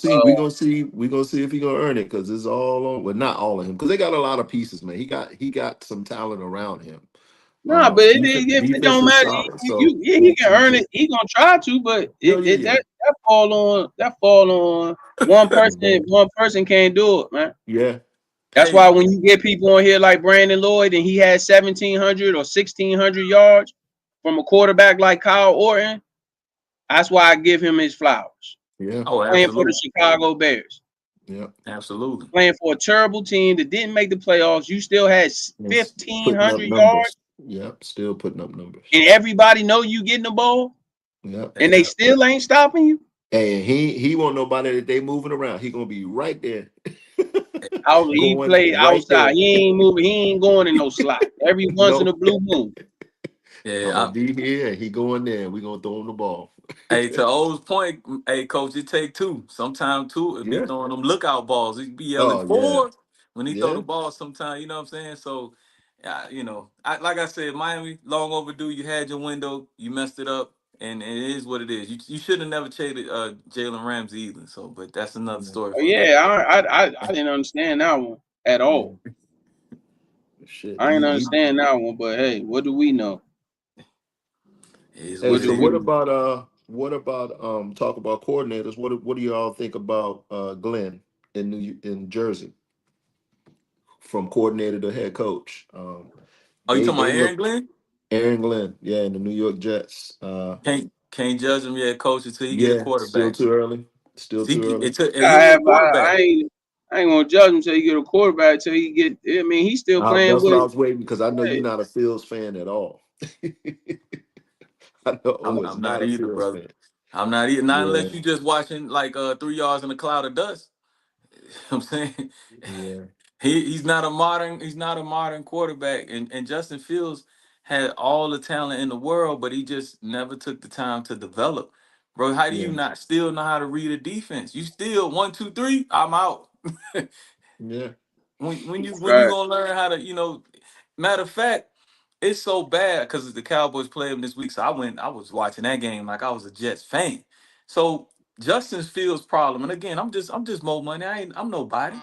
see. We gonna see if he gonna earn it because it's all on. Well, not all of him because they got a lot of pieces, man. He got some talent around him. nah, but it Defense don't is matter. solid. So He can earn it. He gonna try to, but yeah, it yeah, that fall on one yeah. person. One person can't do it, man. Yeah, That's Hey, why when you get people on here like Brandon Lloyd and he had 1,700 or 1,600 yards from a quarterback like Kyle Orton, that's why I give him his flowers. yeah, oh, Playing for the absolutely, Chicago Bears, yeah. absolutely. playing for a terrible team that didn't make the playoffs. You still had It's putting up 1,500 yards, numbers. Yeah, still putting up numbers. and everybody know you getting the ball, Yeah. and they Yeah. still ain't stopping you. And he won't nobody that they moving around. He gonna be right there, He going played right outside. there. He ain't moving. He ain't going in no slot. Every once in a No, blue moon. Yeah, I'm gonna be here and he going there. And we gonna throw him the ball. hey, to O's point, hey, coach, it take two. Sometimes two, it be Yeah. throwing them lookout balls. He be yelling Oh yeah. four when he throw Yeah. the ball. Sometimes, you know what I'm saying. So, like I said, Miami, long overdue. You had your window, you messed it up, and it is what it is. You should have never traded Jalen Ramsey either. So, but that's another Yeah. story Oh, for another yeah, day. I didn't understand that one at all. Yeah. Shit. I didn't understand that one, but hey, what do we know? It is Hey, what it so What do we is. know? what about talk about coordinators? What do y'all think about Glenn in Jersey from coordinator to head coach? Oh, you talking They about Aaron look Glenn? Aaron Glenn, yeah, in the New York Jets. Can't judge him yet, coach, until he get a Yeah, still quarterback. too early. Still See, too early. it took I he need a have quarterback. I ain't gonna judge him until he get a quarterback. Until he get, I mean, he's still playing That's what I with. was waiting because I know you're Hey, not a Fields fan at all. I know I'm, O is I'm not not a either, Fields brother. fan. I'm not either. Not Yeah, unless you just watching like 3 yards in a cloud of dust. You know what I'm saying yeah, he's not a modern quarterback, and Justin Fields had all the talent in the world, but he just never took the time to develop. Bro, how do you yeah, not still know how to read a defense? You still 1, 2, 3, I'm out. yeah, When you right. gonna learn how to, matter of fact, it's so bad because the Cowboys play them this week. So I was watching that game like I was a Jets fan. So Justin Fields' problem, and again, I'm just Mo Money. I'm nobody.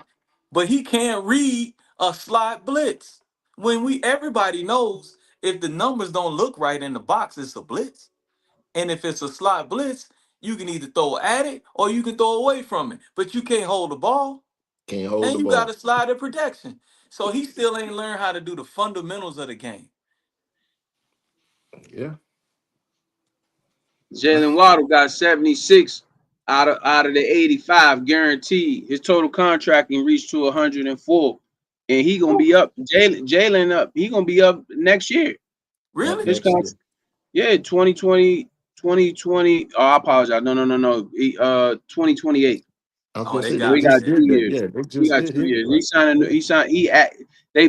But he can't read a slot blitz. Everybody knows if the numbers don't look right in the box, it's a blitz. And if it's a slot blitz, you can either throw at it or you can throw away from it. But you can't hold the ball. can't hold And the you got ball. to slide in protection. So he still ain't learned how to do the fundamentals of the game. Yeah, Jalen Waddle got 76 out of the 85 guaranteed. His total contract can reach to 104. and he gonna be up. Jalen up. He gonna be up next year. Up Really? This next year. yeah, 2020. Oh, I apologize. No. 2028. I was Oh, gonna they say they So he got got just me. 2 did that. years. Yeah, they He just got did 2 his, years. right? Yeah.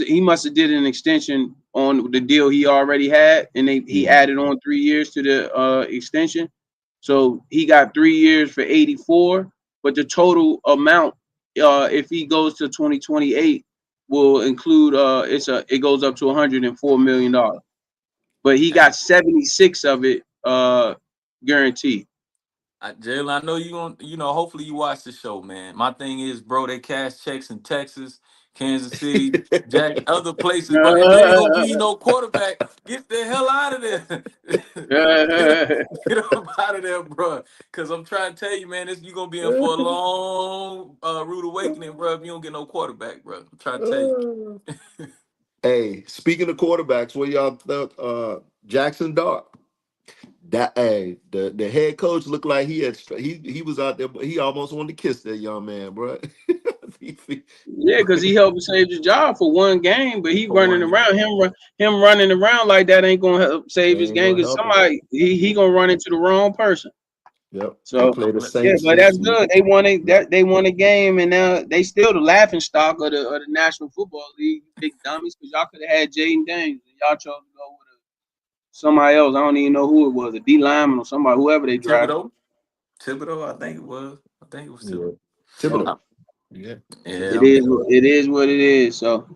He must have did an extension on the deal he already had, and he Mhm. added on 3 years to the extension. So he got 3 years for 84, but the total amount if he goes to 2028 will include it goes up to 104 million dollars. But he Dang. got 76 of it guaranteed. Jalen, I know you on. Hopefully you watch the show, man. My thing is, bro, they cash checks in Texas, Kansas City, Jack, other places, bro. If they ain't gonna give you no quarterback, get the hell out of there. get, up, get up out of there, bro. Cause I'm trying to tell you, man, you gonna be in for a long rude awakening, bro. If you don't get no quarterback, bro. I'm trying to tell you. Hey, speaking of quarterbacks, what y'all thought? Jackson Dart. That the head coach looked like he was out there, but he almost wanted to kiss that young man, bro. Yeah, because he helped save his job for one game, but he For running one game. around him running around like that ain't gonna help save his Ain't game gonna because help him. somebody he gonna run into the wrong person. Yep, they So play the yeah, Saints but this that's week. good. They won a game, and now they still the laughing stock of the National Football League. You big dummies, because y'all could have had Jaden Daniels, and y'all chose to go with somebody else. I don't even know who it was, a D lineman or somebody, whoever they drafted. Thibodeau. Thibodeau, I think it was. I think it was Yeah, Thibodeau. Thibodeau. Uh, Yeah, Yeah, It I'm is it is what it is. So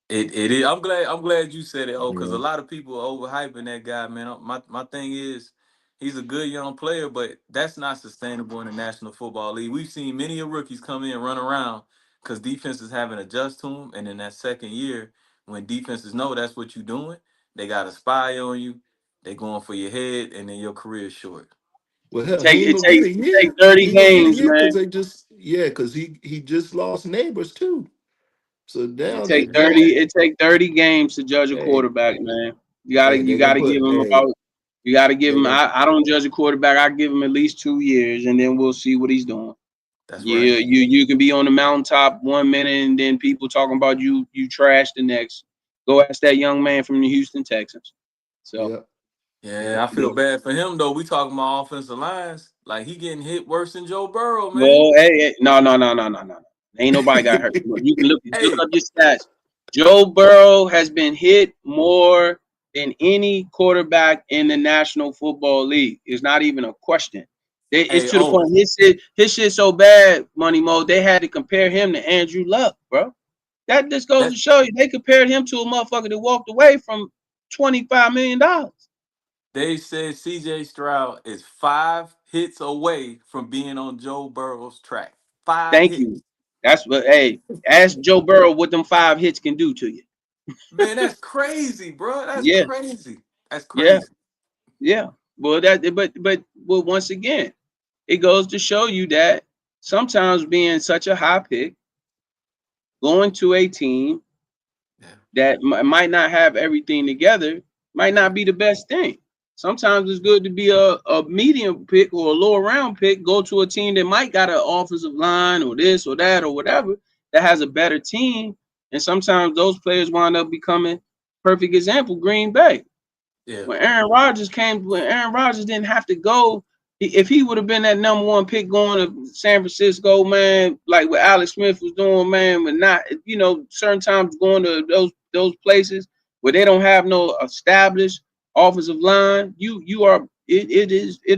It is. I'm glad you said it. Oh, because yeah. a lot of people are overhyping that guy, man. My thing is, he's a good young player, but that's not sustainable in the National Football League. We've seen many of rookies come in and run around because defenses haven't adjusted to him, and in that second year, when defenses know that's what you're doing, they got a spy on you. They going for your head, and then your career is short. Well, hell, he ain't gonna get a it take year. 30 He ain't gonna get a games, year man. because because he just lost neighbors too. So now Take that 30. It take 30 games to judge a hey quarterback, man. You they're gonna gotta give put him about. You gotta give they're him. gonna I don't judge a quarterback. I give him at least 2 years, and then we'll see what he's doing. That's right. Yeah, you can be on the mountaintop 1 minute, and then people talking about you trash the next. Go ask that young man from the Houston Texans. So yep Yeah, yep I feel yep. bad for him though. We talking about offensive lines, like he getting hit worse than Joe Burrow, man. well, hey, no. Ain't nobody got hurt. You can look Hey, up your stats. Joe Burrow has been hit more than any quarterback in the National Football League. It's not even a question. It's hey, to the oh, point his shit so bad, Money Mo. They had to compare him to Andrew Luck, bro. That just goes that to show you they compared him to a motherfucker that walked away from $25 million. they said CJ Stroud is 5 hits away from being on Joe Burrow's track. Five Thank hits. you. That's what. Hey, ask Joe Burrow what them 5 hits can do to you. Man, that's crazy, bro. That's Yeah, crazy. That's yeah, crazy. yeah. Well, but once again, it goes to show you that sometimes being such a high pick, going to a team Yeah, that might not have everything together, might not be the best thing. Sometimes it's good to be a medium pick or a lower round pick, go to a team that might got an offensive line or this or that or whatever that has a better team. And sometimes those players wind up becoming perfect example, Green Bay. yeah. When Aaron Rodgers didn't have to go, if he would have been that number one pick going to San Francisco, man, like what Alex Smith was doing, man, but not, certain times going to those places where they don't have no established offensive line, it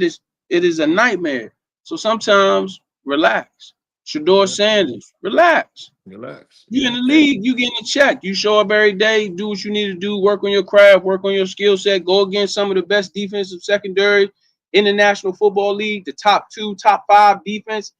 is a nightmare. So sometimes relax. Shador Yep. Sanders, relax. Relax. You Yeah. in the league, you getting a check. You show up every day, do what you need to do, work on your craft, work on your skill set, go against some of the best defensive secondary in the National Football League, the top 2, top 5 defense.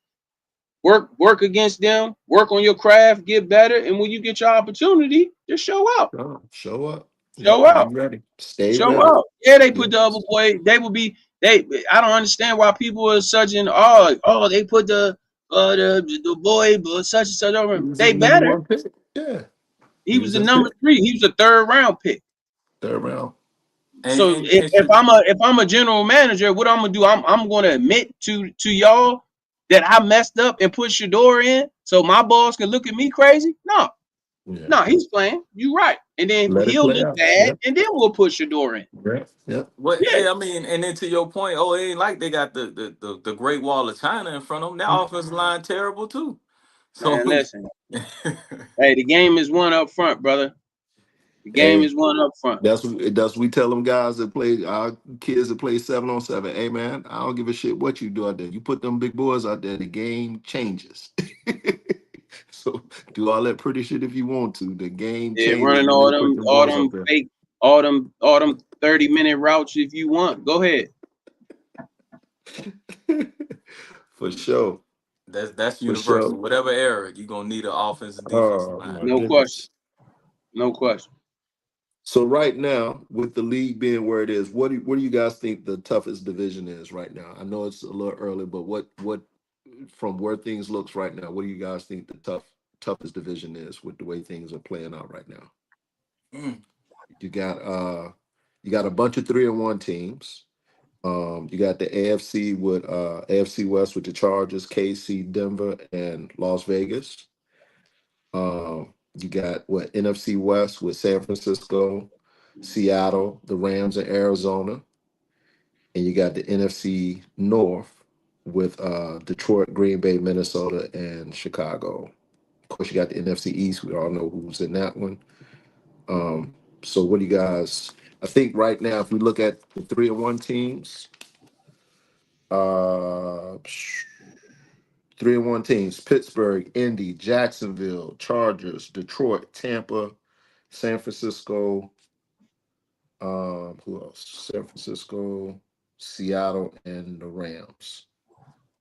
Work against them, work on your craft, get better, and when you get your opportunity, just show up. Show up. Yep. Show Be out. ready. Stay Show ready. out. Yeah, they Yeah. put the other boy. They would be. I don't understand why people are such an they put the boy but such and such over He him. was They a number better. one pick. Yeah. He He was was the a number pick. 3. He was a 3rd round pick. Third round. So And should if I'm a general manager, what I'm gonna do? I'm gonna admit to y'all that I messed up and put Shador in, so my boss can look at me crazy. No, Yeah. No, he's playing. You right. And then Let it he'll play look out. bad, Yep. and then we'll push Shador in. Yep. Yep. Well, Yeah, yeah, I mean, and then to your point, oh, it ain't like they got the Great Wall of China in front of them. Their offensive line terrible too. So man. Listen, hey, the game is won up front, brother. The game Hey, is won up front. that's we tell them guys that play our kids that play 7-on-7. Hey man, I don't give a shit what you do out there. You put them big boys out there, the game changes. So do all that pretty shit if you want to. The game Yeah, changes running when they put them all boys out them there. fake, all them 30-minute routes if you want. Go ahead. For sure. that's For universal. sure. Whatever era, you're gonna need an offensive defensive Oh line. my No question. goodness. No question. So right now, with the league being where it is, what do you guys think the toughest division is right now? I know it's a little early, but what from where things looks right now, what do you guys think the toughest division is with the way things are playing out right now? Mm. You got you got a bunch of 3-1 teams. You got the AFC with AFC West with the Chargers, KC, Denver, and Las Vegas. You got what NFC West with San Francisco, Seattle, the Rams, and Arizona, and you got the NFC North with Detroit, Green Bay, Minnesota, and Chicago. Of course, you got the NFC East. We all know who's in that one. So, what do you guys? I think right now, if we look at the 3-1 teams, uh, 3-1 teams: Pittsburgh, Indy, Jacksonville, Chargers, Detroit, Tampa, San Francisco. Who else? San Francisco, Seattle, and the Rams.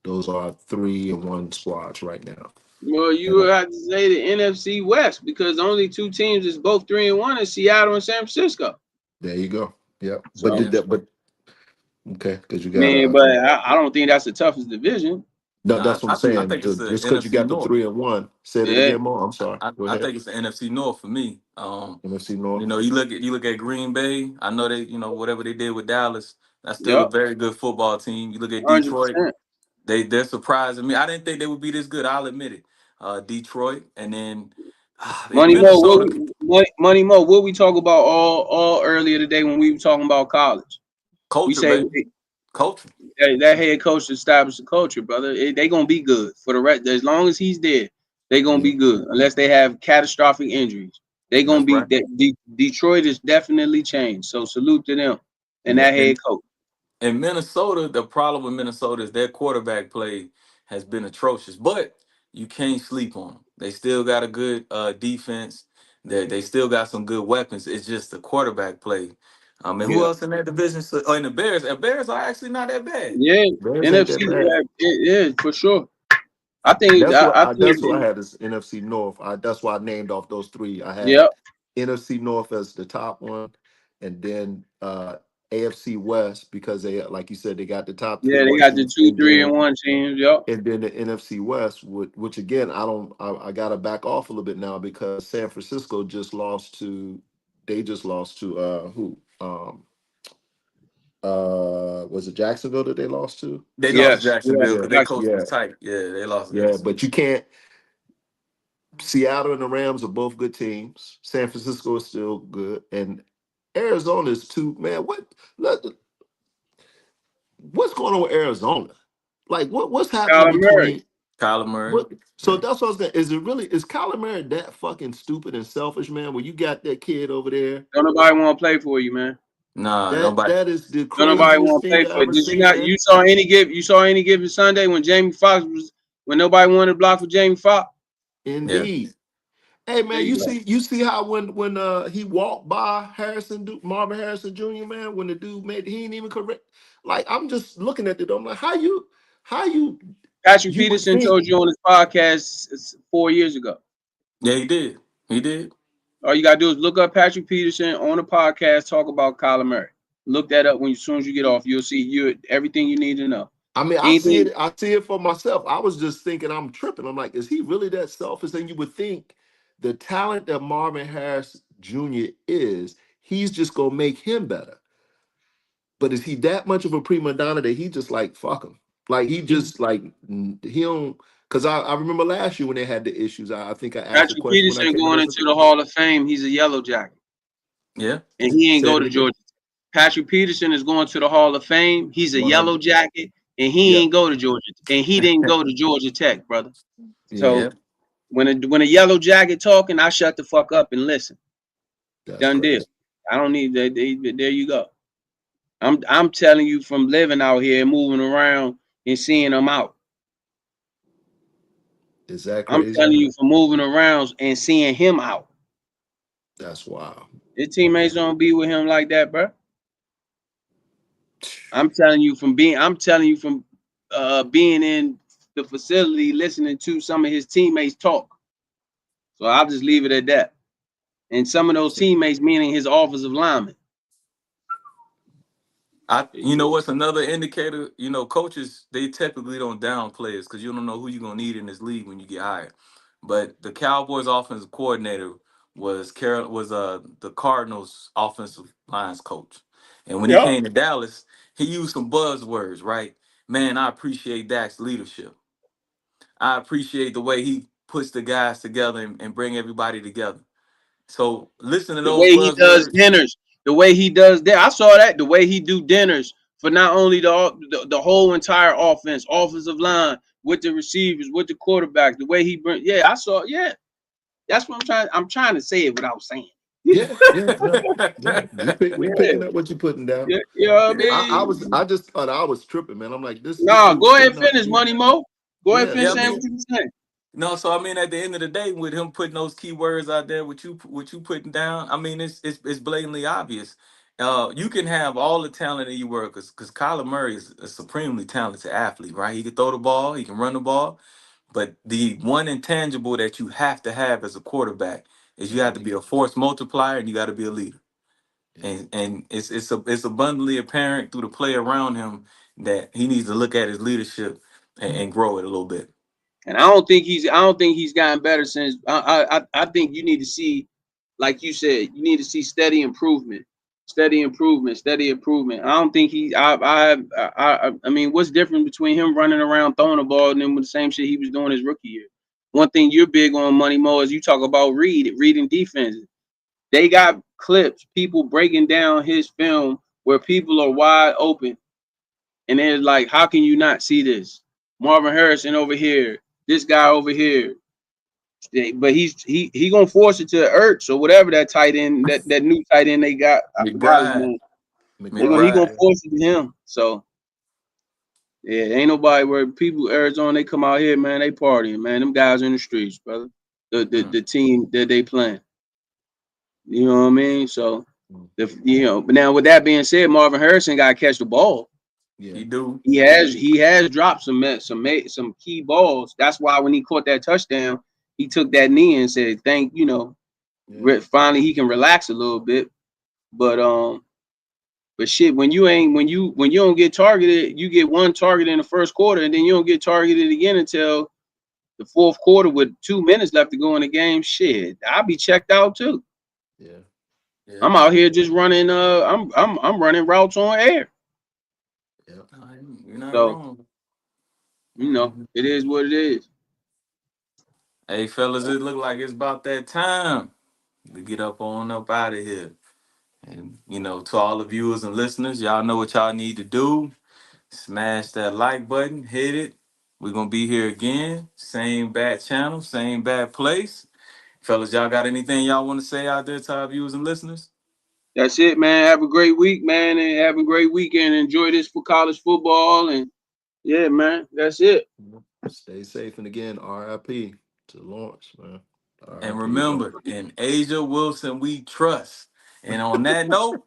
Those are 3-1 squads right now. Well, you And, would have to say the NFC West because the only two teams is both 3-1 is Seattle and San Francisco. there you go. Yep. But So, did Yeah. that? But okay, because you I got mean, but I don't think that's the toughest division. no. Nah, That's what I'm I saying. think it's the Just because you NFC got the North. 3-1. Say that Yeah. again, Mo. I'm sorry. Go I ahead. think it's the NFC North for me. NFC North. You look at Green Bay. I know they, whatever they did with Dallas, that's still a Yep. very good football team. You look at Detroit, 100%. they're surprising me. I didn't think they would be this good. I'll admit it. Detroit, and then in Money Mo, Minnesota, Money Mo, what we talk about all earlier today when we were talking about college. We culture, say baby, culture. that head coach established the culture, brother. They gonna be good for the rest. As long as he's there, they gonna Yeah, be good. Unless they have catastrophic injuries, they gonna That's be. right. Detroit is definitely changed. So salute to them and yeah. that head And coach. in Minnesota, the problem with Minnesota is their quarterback play has been atrocious, but you can't sleep on them. They still got a good defense. They still got some good weapons. It's just the quarterback play. And who Yeah, else in that division? So, oh, and the Bears. The Bears are actually not that bad. yeah. Bears ain't NFC, that bad. it is for sure. I think. That's what I had as NFC North. That's why I named off those three. I had Yep. NFC North as the top one, and then AFC West because they, like you said, they got the top three Yeah, they one got the teams, two, 3-1 teams. Yep. and then the NFC West, which again I got to back off a little bit now because San Francisco just lost to, they just lost to who was it Jacksonville that they lost to? They lost to Yes. Yeah. Jacksonville Yeah, because their coach Jacksonville. yeah, was tight. Yeah, they lost to yeah. Jacksonville. But you can't. Seattle and the Rams are both good teams. San Francisco is still good, and Arizona is too. Man, what's going on with Arizona? Like, what's happening Kyler Murray. between Kyler Murray. what? So that's what I was saying. Is Kyler Murray that fucking stupid and selfish, man? When you got that kid over there, Don't nobody want to play for you, man. Nah, that nobody. that is the Don't nobody craziest want to thing play I for you. ever Did you seen, not? man. You saw any given Sunday when Jamie Foxx was when nobody wanted to block for Jamie Foxx. Yeah, Indeed. Hey There man, you go. you see how when he walked by Marvin Harrison Jr. man, when the dude made, he ain't even correct. Like I'm just looking at it, I'm like, how Patrick you would Peterson think. told you on his podcast 4 years ago. yeah, he did. He did. All you gotta do is look up Patrick Peterson on a podcast, talk about Kyler Murray. Look that up as soon as you get off. You'll see everything you need to know. I mean, Anything. I see it for myself. I was just thinking I'm tripping. I'm like, is he really that selfish? And you would think the talent that Marvin Harris Jr. is, he's just gonna make him better. But is he that much of a prima donna that he just like fuck him? Like he just like he don't. Because I remember last year when they had the issues. I think I asked a Patrick question when I Peterson came in. going into the Hall of Fame. He's a Yellow Jacket, Yeah. and he ain't Say go it to again. Georgia. Patrick Peterson is going to the Hall of Fame. He's a 100. Yellow Jacket, and he Yeah. ain't go to Georgia, and he didn't go to Georgia Tech, brother. Yeah. So when a Yellow Jacket talking, I shut the fuck up and listen. That's Done crazy. deal. I don't need that. There you go. I'm telling you from living out here and moving around and seeing them out. Is that I'm crazy? telling you from moving around and seeing him out. That's wild. His teammates don't be with him like that, bro. I'm telling you from being in the facility, listening to some of his teammates talk. So I'll just leave it at that. And some of those teammates, meaning his offensive linemen. You know what's another indicator? You know, coaches, they typically don't down players because you don't know who you're gonna need in this league when you get hired. But the Cowboys offensive coordinator was the Cardinals offensive lines coach. And when he Yeah. came to Dallas, he used some buzzwords, right? Man, I appreciate Dak's leadership. I appreciate the way he puts the guys together and bring everybody together. So listen to The those way he does buzzwords. dinners, the way he does that. I saw that. The way he do dinners for not only the whole entire offensive line, with the receivers, with the quarterback, the way he bring. Yeah, I saw. Yeah, that's what I'm trying to say it without saying. Yeah. We picking up what you're putting down. Yeah, you know what I I mean? just thought I was tripping, man. I'm like, this Nah, dude's go ahead putting and up. finish, Money Mo. Go ahead and Yeah, finish Yeah, I saying man. what mean, you were saying. no, so I mean, at the end of the day, with him putting those key words out there, what you putting down, I mean, it's blatantly obvious. You can have all the talent in your world, because Kyler Murray is a supremely talented athlete, right? He can throw the ball, he can run the ball, but the one intangible that you have to have as a quarterback is you have to be a force multiplier and you got to be a leader. Yeah. And it's abundantly apparent through the play around him that he needs to look at his leadership and grow it a little bit. And I don't think he's gotten better since. I think you need to see, like you said, you need to see steady improvement, steady improvement, steady improvement. I don't think he. I mean, what's different between him running around throwing the ball and then with the same shit he was doing his rookie year? One thing you're big on, Money Mo, is you talk about reading defenses. They got clips, people breaking down his film where people are wide open, and they're like, "How can you not see this?" Marvin Harrison over here, this guy over here. But he gonna force it to Ertz or whatever that tight end, that new tight end they got. I forgot his McBride, name. He gonna McBride. force it to him. So yeah, ain't nobody where people Arizona, they come out here, man, they partying, man. Them guys in the streets, brother. The team that they playing. You know what I mean? So but now with that being said, Marvin Harrison gotta catch the ball. Yeah. He do. He has dropped some key balls. That's why when he caught that touchdown, he took that knee and said, Yeah. finally he can relax a little bit. But shit, when you don't get targeted, you get one target in the first quarter, and then you don't get targeted again until the fourth quarter with 2 minutes left to go in the game. Shit, I'll be checked out too. Yeah. Yeah. I'm out here just running. I'm running routes on air. Yeah. You're not So wrong. it is what it is. Hey, fellas, it look like it's about that time to get up out of here. And, to all the viewers and listeners, y'all know what y'all need to do. Smash that like button, hit it. We're going to be here again. Same bad channel, same bad place. Fellas, y'all got anything y'all want to say out there to our viewers and listeners? That's it, man. Have a great week, man, and have a great weekend. Enjoy this for college football, and yeah, man, that's it. Stay safe, and again, RIP to Lawrence, man. And RIP, Lawrence. remember, in Asia Wilson, we trust. And on that note,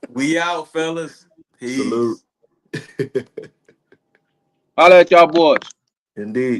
we out, fellas. Salute. Peace. Holla at y'all boys. Indeed.